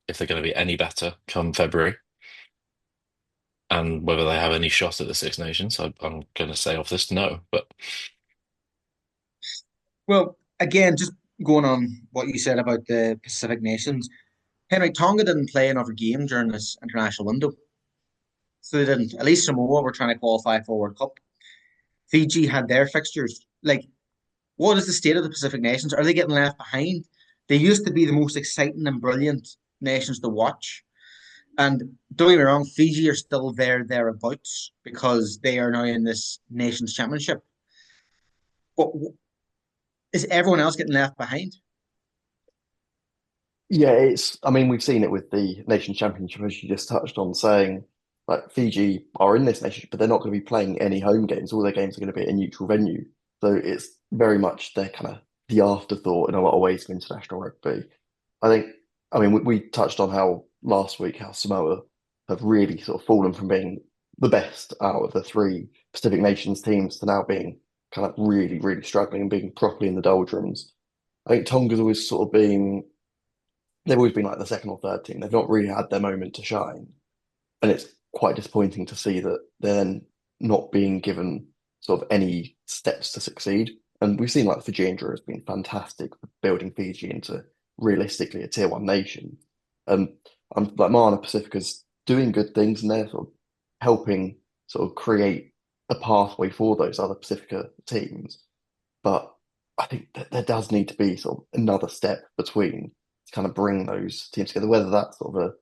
if they're going to be any better come February, and whether they have any shot at the Six Nations. I'm going to say off this no, but Well, again, just going on what you said about the Pacific nations, Henrik, Tonga didn't play another game during this international window. So they didn't. At least Samoa were trying to qualify for World Cup. Fiji had their fixtures. Like, what is the state of the Pacific nations? Are they getting left behind? They used to be the most exciting and brilliant nations to watch. And don't get me wrong, Fiji are still thereabouts because they are now in this nations championship. But is everyone else getting left behind? Yeah, I mean, we've seen it with the Nation Championship, as you just touched on, saying like Fiji are in this nation, but they're not going to be playing any home games. All their games are going to be at a neutral venue. So it's very much they're kind of the afterthought in a lot of ways of international rugby. I think, I mean, we touched on how last week how Samoa have really sort of fallen from being the best out of the three Pacific Nations teams to now being kind of really, really struggling and being properly in the doldrums. I think Tonga's always sort of been they've always been like the second or third team. They've not really had their moment to shine. And it's quite disappointing to see that they're then not being given sort of any steps to succeed. And we've seen like Fiji has been fantastic for building Fiji into realistically a tier one nation. And I'm like Moana Pacifica's doing good things and they're sort of helping sort of create a pathway for those other Pacifica teams. But I think that there does need to be sort of another step between to kind of bring those teams together, whether that's sort of a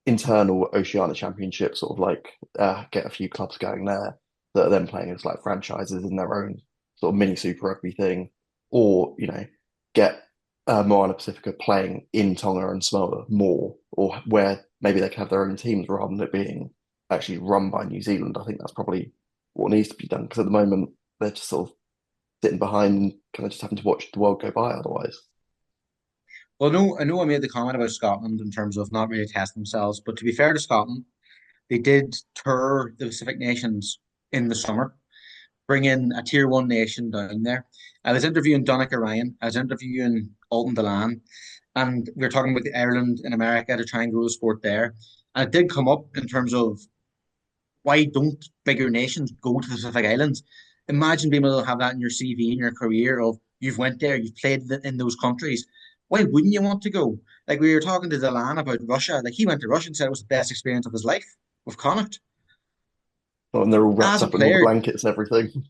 internal Oceania Championship, sort of like get a few clubs going there that are then playing as like franchises in their own sort of mini Super Rugby thing, or get Moana Pacifica playing in Tonga and Samoa more, or where maybe they can have their own teams rather than it being actually run by New Zealand. I think that's probably what needs to be done because at the moment they're just sort of sitting behind and kind of just having to watch the world go by otherwise. Well, no, I know I made the comment about Scotland in terms of not really testing themselves, but to be fair to Scotland, they did tour the Pacific nations in the summer, bring in a tier one nation down there. I was interviewing Donica Ryan, I was interviewing Alton Delan, and we were talking about the Ireland in America to try and grow the sport there. And it did come up in terms of why don't bigger nations go to the Pacific Islands? Imagine being able to have that in your CV in your career of you've went there, you've played in those countries. Why wouldn't you want to go? Like we were talking to Delan about Russia. Like he went to Russia and said it was the best experience of his life with Connacht. And they're all wrapped As a up in all the player, blankets and everything.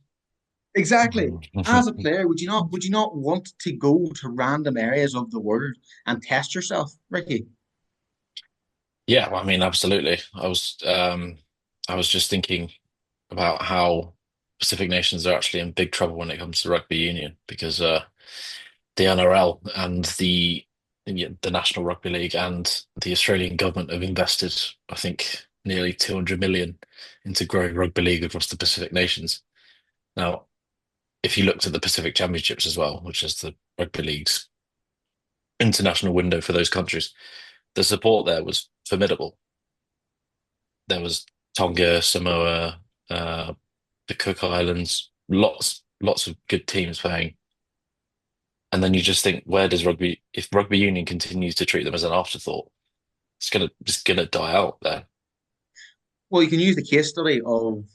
exactly. As a player, would you not want to go to random areas of the world and test yourself, Ricky? Yeah, well, I mean, absolutely. I was just thinking about how Pacific nations are actually in big trouble when it comes to rugby union because the NRL and the National Rugby League and the Australian government have invested, I think, nearly 200 million into growing rugby league across the Pacific nations. Now, if you looked at the Pacific Championships as well, which is the rugby league's international window for those countries, the support there was formidable. There was Tonga, Samoa, the Cook Islands, lots of good teams playing. And then you just think, where does rugby, if rugby union continues to treat them as an afterthought, it's gonna die out there. Well, you can use the case study of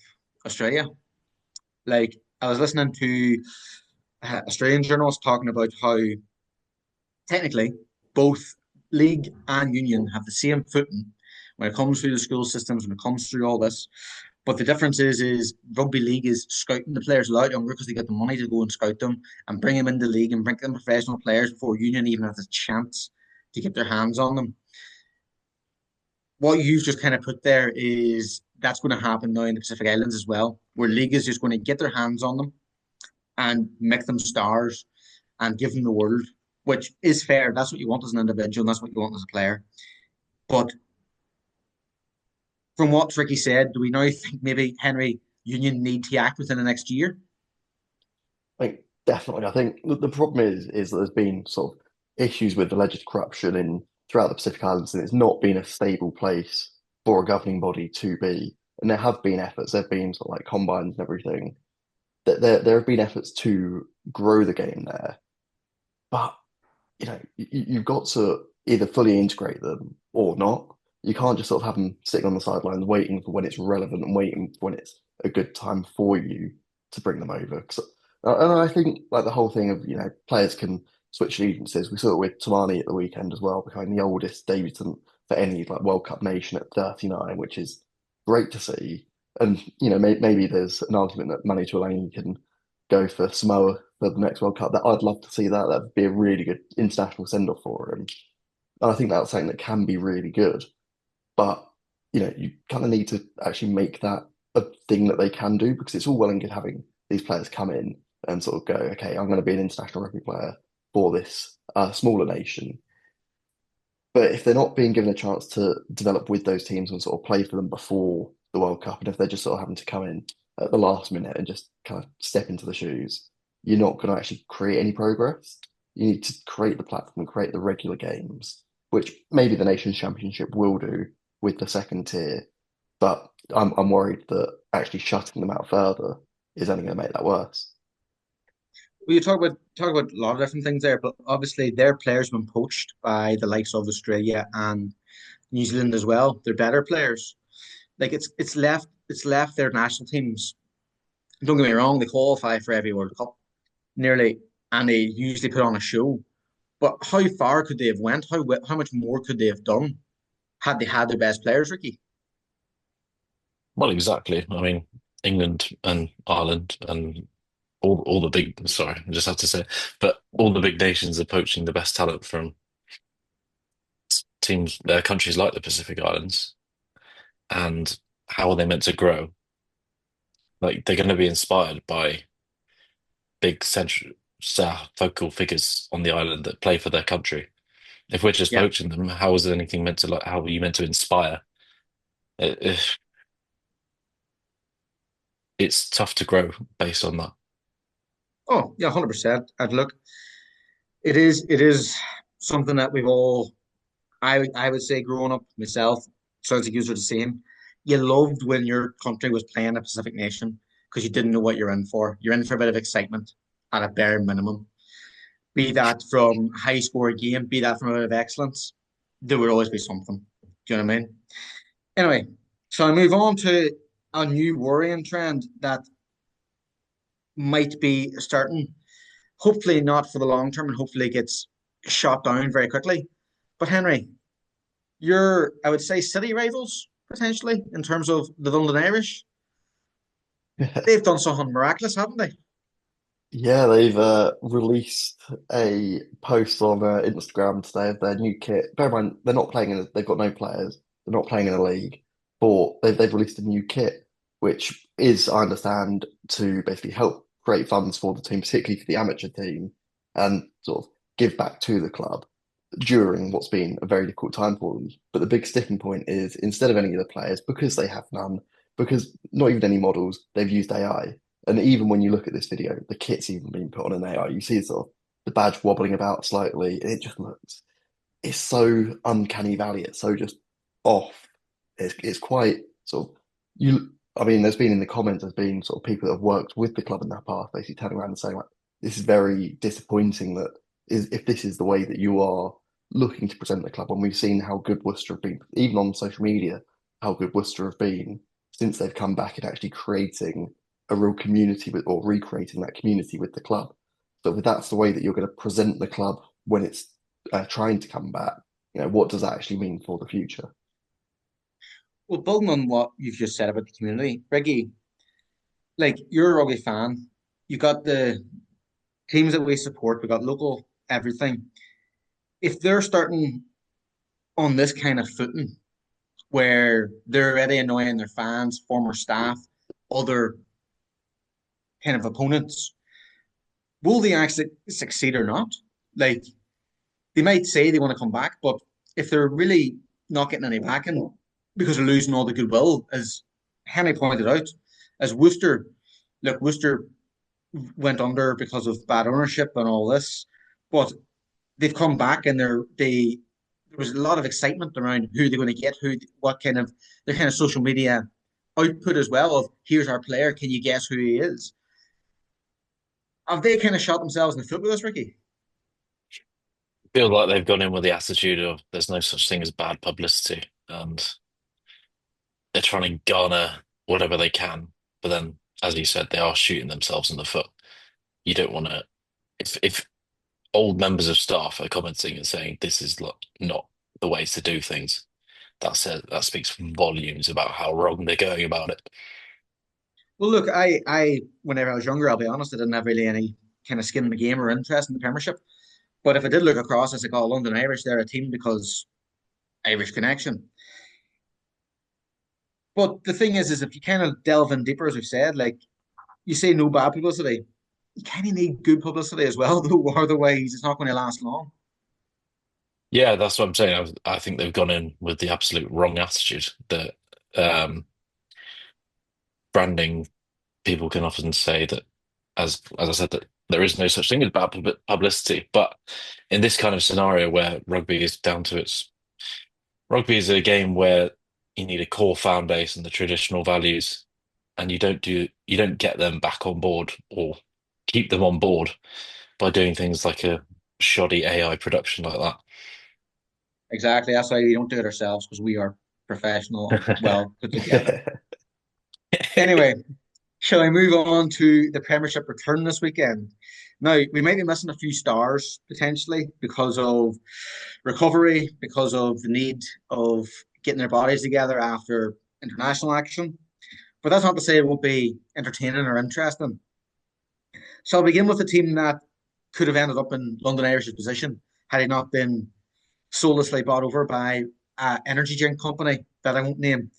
Australia. Like I was listening to Australian journalists talking about how technically both league and union have the same footing when it comes through the school systems, when it comes through all this. But the difference is rugby league is scouting the players a lot younger because they get the money to go and scout them and bring them into the league and bring them professional players before union even has a chance to get their hands on them. What you've just kind of put there is that's going to happen now in the Pacific Islands as well, where league is just going to get their hands on them and make them stars and give them the world, which is fair. That's what you want as an individual, and that's what you want as a player. But from what Ricky said, do we now think maybe Henry Union need to act within the next year? I think definitely. I think the problem is that there's been sort of issues with alleged corruption in throughout the Pacific Islands, and it's not been a stable place for a governing body to be. And there have been efforts. There have been sort of like combines and everything. That there have been efforts to grow the game there, but you've got to either fully integrate them or not. You can't just sort of have them sitting on the sidelines waiting for when it's relevant and waiting for when it's a good time for you to bring them over. And I think like the whole thing of players can switch allegiances. We saw it with Tamani at the weekend as well, becoming the oldest debutant for any like World Cup nation at 39, which is great to see. And maybe there's an argument that Manu Tuilagi can go for Samoa for the next World Cup. That I'd love to see that. That'd be a really good international send off for him. And I think that's something that can be really good. But you kind of need to actually make that a thing that they can do because it's all well and good having these players come in and sort of go, okay, I'm going to be an international rugby player for this smaller nation. But if they're not being given a chance to develop with those teams and sort of play for them before the World Cup, and if they're just sort of having to come in at the last minute and just kind of step into the shoes, you're not going to actually create any progress. You need to create the platform, create the regular games, which maybe the Nations Championship will do with the second tier. But I'm worried that actually shutting them out further is only going to make that worse. Well, you talk about a lot of different things there, but obviously their players have been poached by the likes of Australia and New Zealand as well. They're better players. Like it's left their national teams. Don't get me wrong, they qualify for every World Cup nearly, and they usually put on a show. But how far could they have went? How much more could they have done had they had their best players, Ricky? Well, exactly. I mean, England and Ireland and all the big, sorry, I just have to say, but all the big nations are poaching the best talent from teams, their countries like the Pacific Islands. And how are they meant to grow? Like they're going to be inspired by big central focal figures on the island that play for their country. If we're just Yeah. poaching them, how is anything meant to like? How are you meant to inspire? It, it's tough to grow based on that. Oh, yeah, 100%. And look, it is something that we've all I would say growing up myself, sounds like you are the same. You loved when your country was playing a Pacific nation because you didn't know what you're in for. You're in for a bit of excitement at a bare minimum. Be that from high score game, be that from a bit of excellence. There would always be something. Do you know what I mean? Anyway, so I move on to a new worrying trend that might be starting. Hopefully not for the long term, and hopefully it gets shot down very quickly. But Henry, I would say, city rivals potentially in terms of the London Irish. They've done something miraculous, haven't they? Yeah, they've released a post on Instagram today of their new kit. Bear in mind, they're not playing they've got no players. They're not playing in a league, but they've released a new kit, which is, I understand, to basically help create funds for the team, particularly for the amateur team, and sort of give back to the club during what's been a very difficult time for them. But the big sticking point is instead of any of the players, because they have none, because not even any models, they've used AI. And even when you look at this video, the kit's even been put on an AI. You see sort of the badge wobbling about slightly. It just looks, it's so uncanny valley. It's so just off. It's quite sort of I mean, there's been in the comments, there's been sort of people that have worked with the club in that past, basically turning around and saying like, this is very disappointing that is if this is the way that you are looking to present the club. When we've seen how good Worcester have been, even on social media, how good Worcester have been since they've come back and actually creating a real community with, or recreating that community with the club. So if that's the way that you're going to present the club when it's trying to come back, what does that actually mean for the future? Well, building on what you've just said about the community, Ricky, like you're a rugby fan, you got the teams that we support, we got local everything. If they're starting on this kind of footing where they're already annoying their fans, former staff, other kind of opponents, will they actually succeed or not? Like they might say they want to come back, but if they're really not getting any backing because they're losing all the goodwill, as Henry pointed out, as Worcester went under because of bad ownership and all this, but they've come back and there was a lot of excitement around who they're going to get, what kind of their kind of social media output as well of here's our player, can you guess who he is? Have they kind of shot themselves in the foot with this, Ricky? Feel like they've gone in with the attitude of there's no such thing as bad publicity, and they're trying to garner whatever they can. But then, as you said, they are shooting themselves in the foot. You don't want to. If old members of staff are commenting and saying this is not the way to do things. That speaks volumes about how wrong they're going about it. Well, look, whenever I was younger, I'll be honest, I didn't have really any kind of skin in the game or interest in the Premiership. But if I did look across, I said, "Oh, London Irish, they're a team because Irish connection." But the thing is if you kind of delve in deeper, as we've said, like you say, no bad publicity, you kind of need good publicity as well, though. Otherwise, it's not going to last long. Yeah, that's what I'm saying. I think they've gone in with the absolute wrong attitude. That um, branding people can often say that, as I said, that there is no such thing as bad publicity. But in this kind of scenario where rugby is a game where you need a core fan base and the traditional values, and you don't get them back on board or keep them on board by doing things like a shoddy AI production like Exactly. That's why we don't do it ourselves because we are professional and well put together. that. Anyway, shall I move on to the Premiership return this weekend? Now, we might be missing a few stars potentially because of recovery, because of the need of getting their bodies together after international action. But that's not to say it won't be entertaining or interesting. So I'll begin with a team that could have ended up in London Irish's position had he not been soullessly bought over by an energy drink company that I won't name,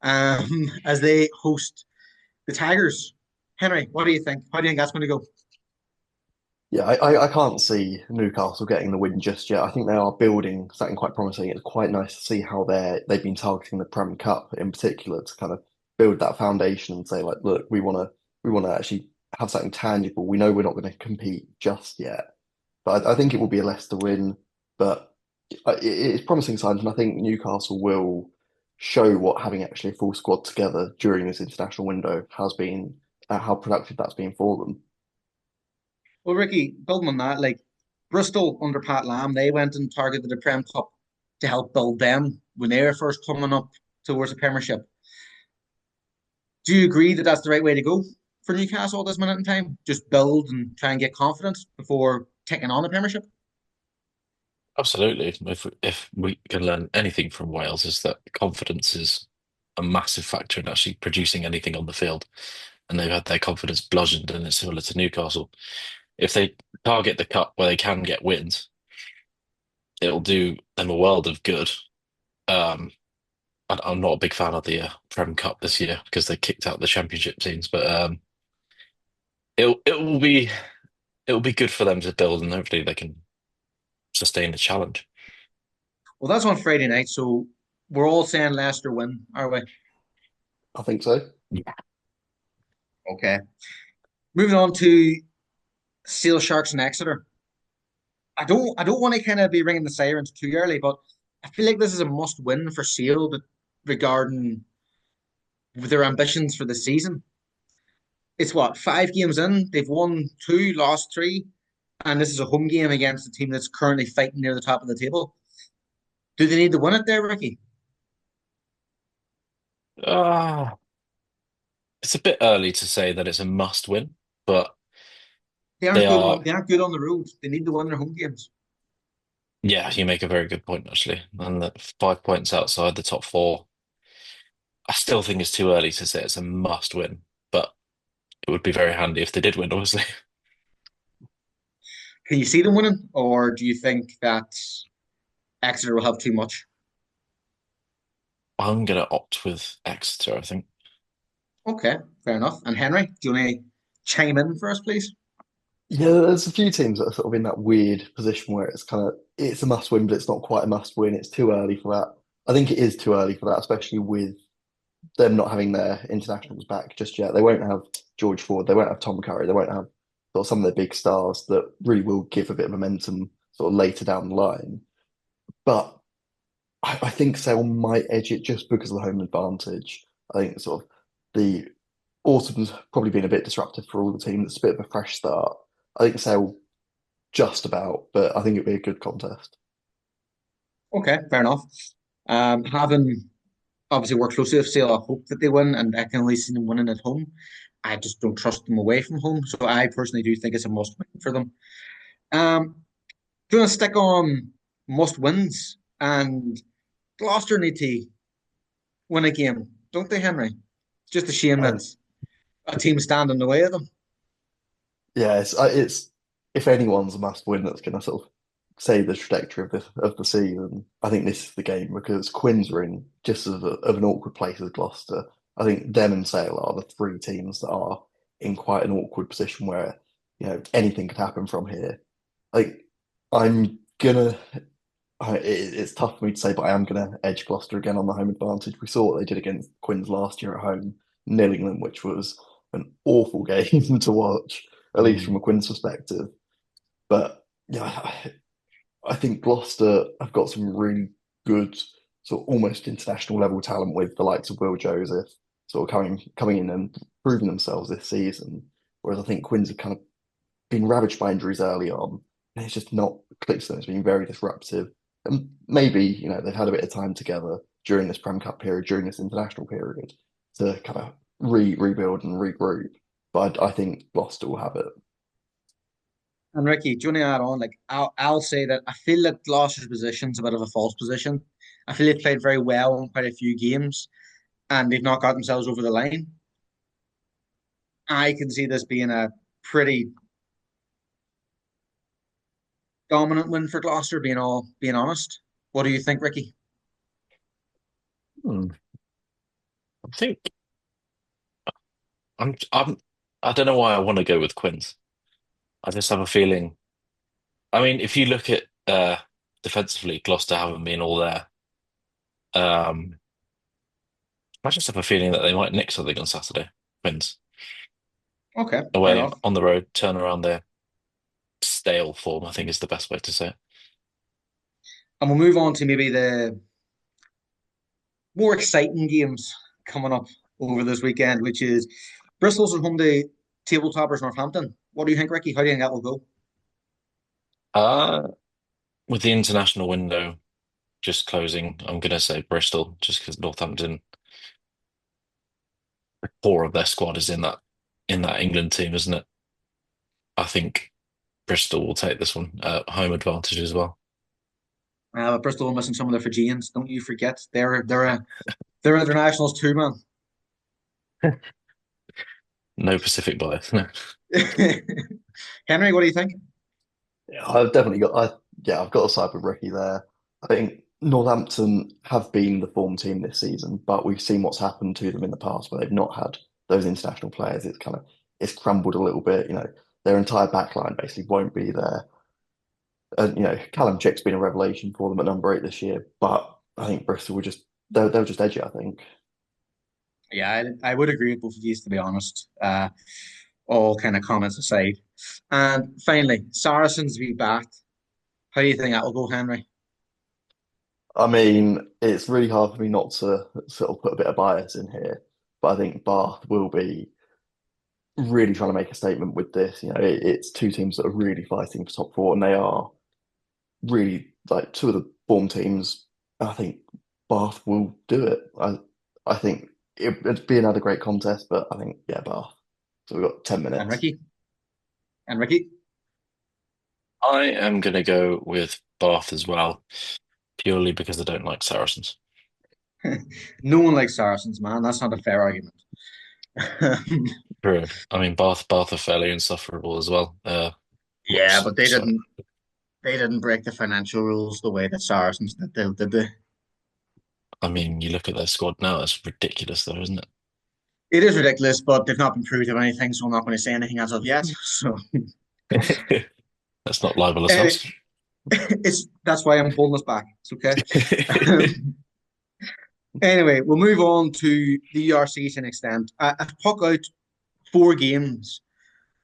as they host the Tigers. Henry, what do you think? How do you think that's going to go? Yeah, I can't see Newcastle getting the win just yet. I think they are building something quite promising. It's quite nice to see how they've been targeting the Prem Cup in particular to kind of build that foundation and say like, look, we want to actually have something tangible. We know we're not going to compete just yet, but I think it will be a Leicester win. But it's promising signs, and I think Newcastle will show what having actually a full squad together during this international window has been, how productive that's been for them. Well, Ricky, building on that, like Bristol under Pat Lam, they went and targeted the Prem Cup to help build them when they were first coming up towards the Premiership. Do you agree that that's the right way to go for Newcastle at this minute in time? Just build and try and get confidence before taking on the Premiership? Absolutely. If we can learn anything from Wales, is that confidence is a massive factor in actually producing anything on the field. And they've had their confidence bludgeoned, and it's similar to Newcastle. If they target the cup where they can get wins, it'll do them a world of good. Um, I'm not a big fan of the Prem Cup this year because they kicked out the championship teams, but it will be good for them to build, and hopefully they can sustain the challenge. Well, that's on Friday night, so we're all saying Leicester win, are we? I think so. Okay. Moving on to Seal Sharks and Exeter. I don't want to kind of be ringing the sirens too early, but I feel like this is a must win for Seal, but regarding their ambitions for the season. It's what, 5 games in? They've won two, lost three, and this is a home game against a team that's currently fighting near the top of the table. Do they need to win it there, Ricky? Ah, it's a bit early to say that it's a must win, but they are. They aren't good on the road. They need to win their home games. Yeah, you make a very good point actually, and that 5 points outside the top four. I still think it's too early to say it's a must win, but it would be very handy if they did win, obviously. Can you see them winning, or do you think that Exeter will have too much? I'm gonna opt with Exeter, I think. Okay, fair enough. And Henry, do you want to chime in for us, please? Yeah, there's a few teams that are sort of in that weird position where it's kind of it's a must win, but it's not quite a must win. It's too early for that. I think it is too early for that, especially with them not having their internationals back just yet. They won't have George Ford, they won't have Tom Curry, they won't have sort of some of the big stars that really will give a bit of momentum sort of later down the line. But I think Sale might edge it just because of the home advantage. I think sort of the autumn's probably been a bit disruptive for all the teams. It's a bit of a fresh start. I think Sale just about, but I think it'd be a good contest. Okay, fair enough. Having obviously worked closely with Sale, I hope that they win, and I can only see them winning at home. I just don't trust them away from home, so I personally do think it's a must win for them. Um, Do you want to stick on must wins? And Gloucester need to win a game, don't they, Henry? It's just a shame that And a team stand in the way of them. yeah, it's if anyone's a must win that's going to sort of say the trajectory of the season, I think this is the game because Quins are in just of an awkward place as Gloucester. I think them and Sale are the three teams that are in quite an awkward position where anything could happen from here. Like I'm gonna, it's tough for me to say, but I am gonna edge Gloucester again on the home advantage. We saw what they did against Quins last year at home, nailing them, which was an awful game to watch, at least from Mm. a Quins perspective. But yeah, I think Gloucester have got some really good, sort of almost international level talent with the likes of Will Joseph, sort of coming in and proving themselves this season. Whereas I think Quins have kind of been ravaged by injuries early on, and it's just not clicked to them. It's been very disruptive. And maybe, they've had a bit of time together during this Prem Cup period, during this international period, to kind of rebuild and regroup. But I think Gloucester will have it. And Ricky, do you want to add on? Like, I'll say that I feel that Gloucester's position's a bit of a false position. I feel they've played very well in quite a few games, and they've not got themselves over the line. I can see this being a pretty dominant win for Gloucester, being honest. What do you think, Ricky? Hmm. I think I'm I don't know why I want to go with Quins. I just have a feeling. I mean, if you look at defensively, Gloucester haven't been all there. Um, I just have a feeling that they might nick something on Saturday. Quins Okay, fair away enough. on the road, turn around their stale form, I think is the best way to say it. And we'll move on to maybe the more exciting games coming up over this weekend, which is Bristol's at home to table toppers Northampton. What do you think, Ricky? How do you think that will go? Uh, with the international window just closing, I'm going to say Bristol, just because Northampton, the core of their squad is in that England team, isn't it? I think Bristol will take this one, home advantage as well. Bristol are missing some of their Fijians. Don't you forget, they're internationals too, man. No Pacific bias. No. Henry, what do you think? Yeah, I've definitely got. I've got a side with Ricky there. I think Northampton have been the form team this season, but we've seen what's happened to them in the past where they've not had those international players. It's crumbled a little bit. Their entire backline basically won't be there. And Callum Chick's been a revelation for them at number 8 this year, but I think Bristol were just they'll just edge it. I think. Yeah, I would agree with both of these, to be honest. All kind of comments aside. And finally, Saracens be back. How do you think that will go, Henry? I mean, it's really hard for me not to sort of put a bit of bias in here, but I think Bath will be really trying to make a statement with this. It's two teams that are really fighting for top four, and they are really like two of the form teams. I think Bath will do it. I think it'd be another great contest, but I think Bath. So we've got 10 And minutes. Ricky? And Ricky? I am going to go with Bath as well, purely because I don't like Saracens. No one likes Saracens, man. That's not a fair argument. True. I mean, Bath are fairly insufferable as well. Yeah, but So, they didn't break the financial rules the way that Saracens did they? I mean, you look at their squad now; it's ridiculous, though, isn't It is ridiculous, but they've not been proved of anything, so I'm not going to say anything as of yet. So it? Let's not libel anyway, ourselves. it's that's why I'm holding us back. It's okay. Anyway, we'll move on to the ERC to an extent. I've put out four games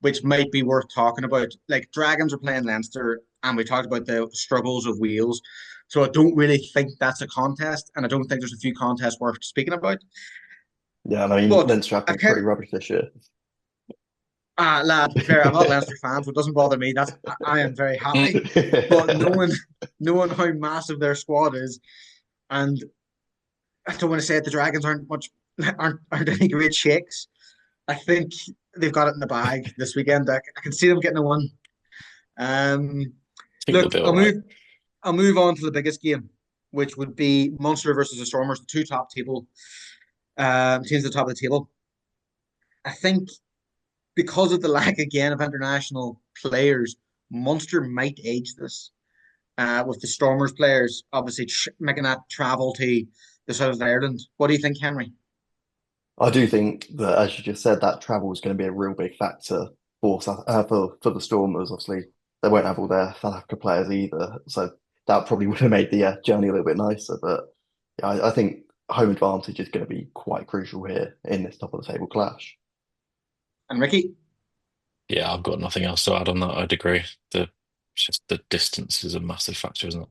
which might be worth talking about. Like Dragons are playing Leinster, and we talked about the struggles of Wales. So I don't really think that's a contest, and I don't think there's a few contests worth speaking about. Yeah, and I mean But Leinster have I been kind pretty of, rubbish this year. lad, to be fair, I'm not a Leinster fan, so it doesn't bother me. I am very happy. But knowing how massive their squad is, and I don't want to say it, the Dragons aren't any great shakes. I think they've got it in the bag this weekend. I can see them getting a one. Um, think they'll Look, be all right. I'll move on to the biggest game, which would be Munster versus the Stormers, the two top table teams at the top of the table. I think because of the lack again of international players, Munster might edge this. With the Stormers players obviously making that travel to the south of Ireland. What do you think, Henry? I do think that, as you just said, that travel is going to be a real big factor for the Stormers. Obviously, they won't have all their South Africa players either, so that probably would have made the journey a little bit nicer. But yeah, I think home advantage is going to be quite crucial here in this top of the table clash. And Ricky? Yeah, I've got nothing else to add on that. I'd agree. It's just the distance is a massive factor, isn't it?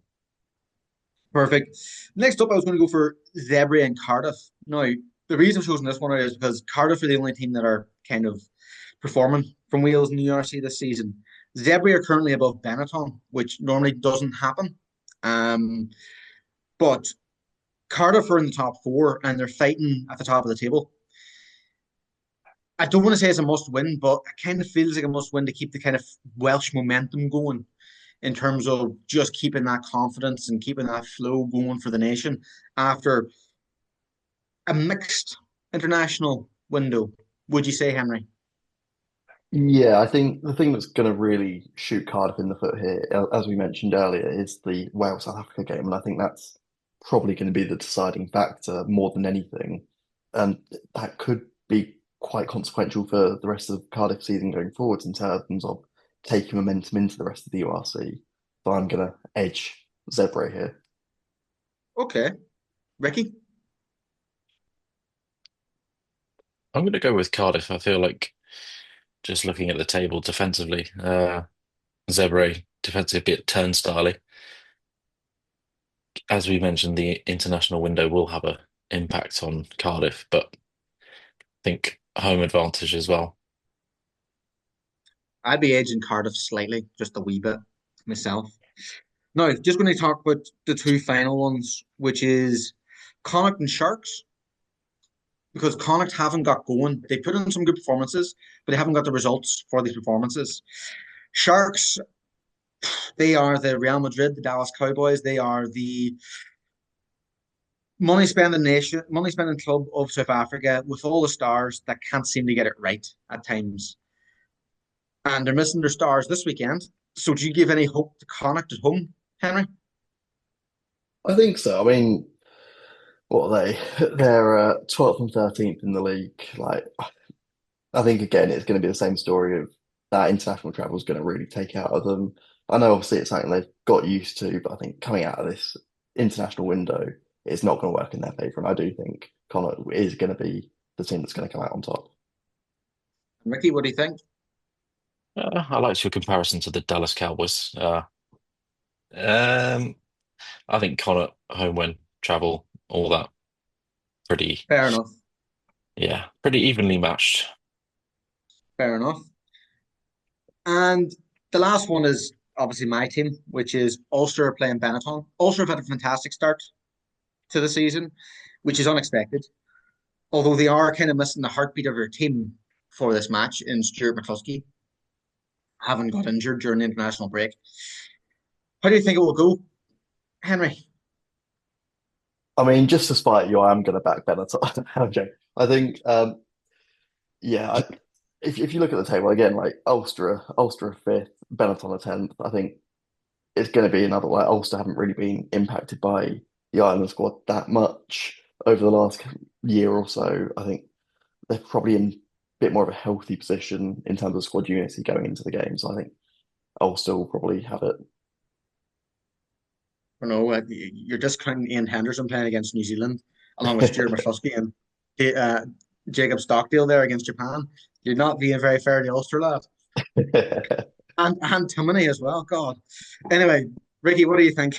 Perfect. Next up, I was going to go for Zebra and Cardiff. Now, the reason I've chosen this one is because Cardiff are the only team that are kind of performing from Wales in the URC this season. Zebra are currently above Benetton, which normally doesn't happen. Um, but Cardiff are in the top four and they're fighting at the top of the table. I don't want to say it's a must win, but it kind of feels like a must win to keep the kind of Welsh momentum going in terms of just keeping that confidence and keeping that flow going for the nation after a mixed international window. Would you say, Henry? Yeah, I think the thing that's going to really shoot Cardiff in the foot here, as we mentioned earlier, is the Wales South Africa game, and I think that's probably going to be the deciding factor more than anything, and that could be quite consequential for the rest of Cardiff season going forwards in terms of taking momentum into the rest of the URC. So I'm going to edge Zebra here. Okay. Ricky? I'm going to go with Cardiff. I feel like just looking at the table defensively, Zebre defensive bit turnstile. As we mentioned, the international window will have an impact on Cardiff, but I think home advantage as well. I'd be edging Cardiff slightly, just a wee bit myself. Now, just going to talk about the two final ones, which is Connacht and Sharks, because Connacht haven't got going. They put in some good performances, but they haven't got the results for these performances. Sharks, they are the Real Madrid, the Dallas Cowboys. They are the money spending club of South Africa with all the stars that can't seem to get it right at times. And they're missing their stars this weekend. So do you give any hope to Connacht at home, Henry? I think so. I mean, what are they? They're 12th and 13th in the league. Like, I think again, it's going to be the same story of that international travel is going to really take out of them. I know obviously it's something they've got used to, but I think coming out of this international window, it's not going to work in their favour. And I do think Connacht is going to be the team that's going to come out on top. Ricky, what do you think? I liked your comparison to the Dallas Cowboys. Um, I think Connacht home win, travel, all that pretty, Fair enough. yeah, pretty evenly matched. Fair enough. And the last one is obviously my team, which is Ulster playing Benetton. Ulster have had a fantastic start to the season, which is unexpected. Although they are kind of missing the heartbeat of their team for this match in Stuart McCluskey, having got injured during the international break. How do you think it will go, Henry? I mean, just to spite you, I am going to back Benetton. I'm joking. I think, yeah, if you look at the table again, like Ulster are fifth, Benetton are 10th. I think it's going to be another like Ulster haven't really been impacted by the Ireland squad that much over the last year or so. I think they're probably in a bit more of a healthy position in terms of squad unity going into the game. So I think Ulster will probably have it. I know you're discounting Ian Henderson playing against New Zealand, along with Stuart McCluskey and uh, Jacob Stockdale there against Japan. You're not being very fair to Ulster, lad. And Timoney as well. God. Anyway, Ricky, what do you think?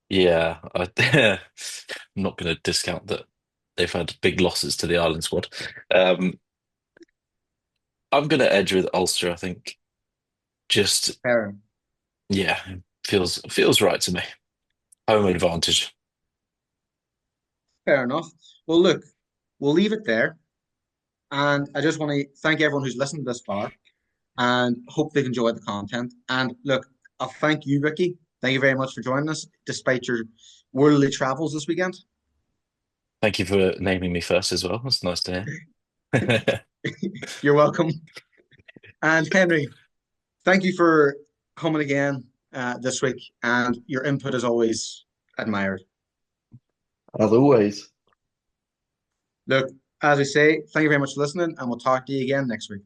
Yeah, I'm not going to discount that they've had big losses to the Ireland squad. Um, I'm going to edge with Ulster. I think just Fair, yeah, feels right to me. Home advantage. fair enough. Well, look, we'll leave it there. And I just want to thank everyone who's listened this far and hope they've enjoyed the content. And look, I'll thank you, Ricky. Thank you very much for joining us, despite your worldly travels this weekend. Thank you for naming me first as well. That's nice to hear. You're welcome. And Henry, thank you for coming again this week, and your input is always admired. As always. Look, as I say, thank you very much for listening, and we'll talk to you again next week.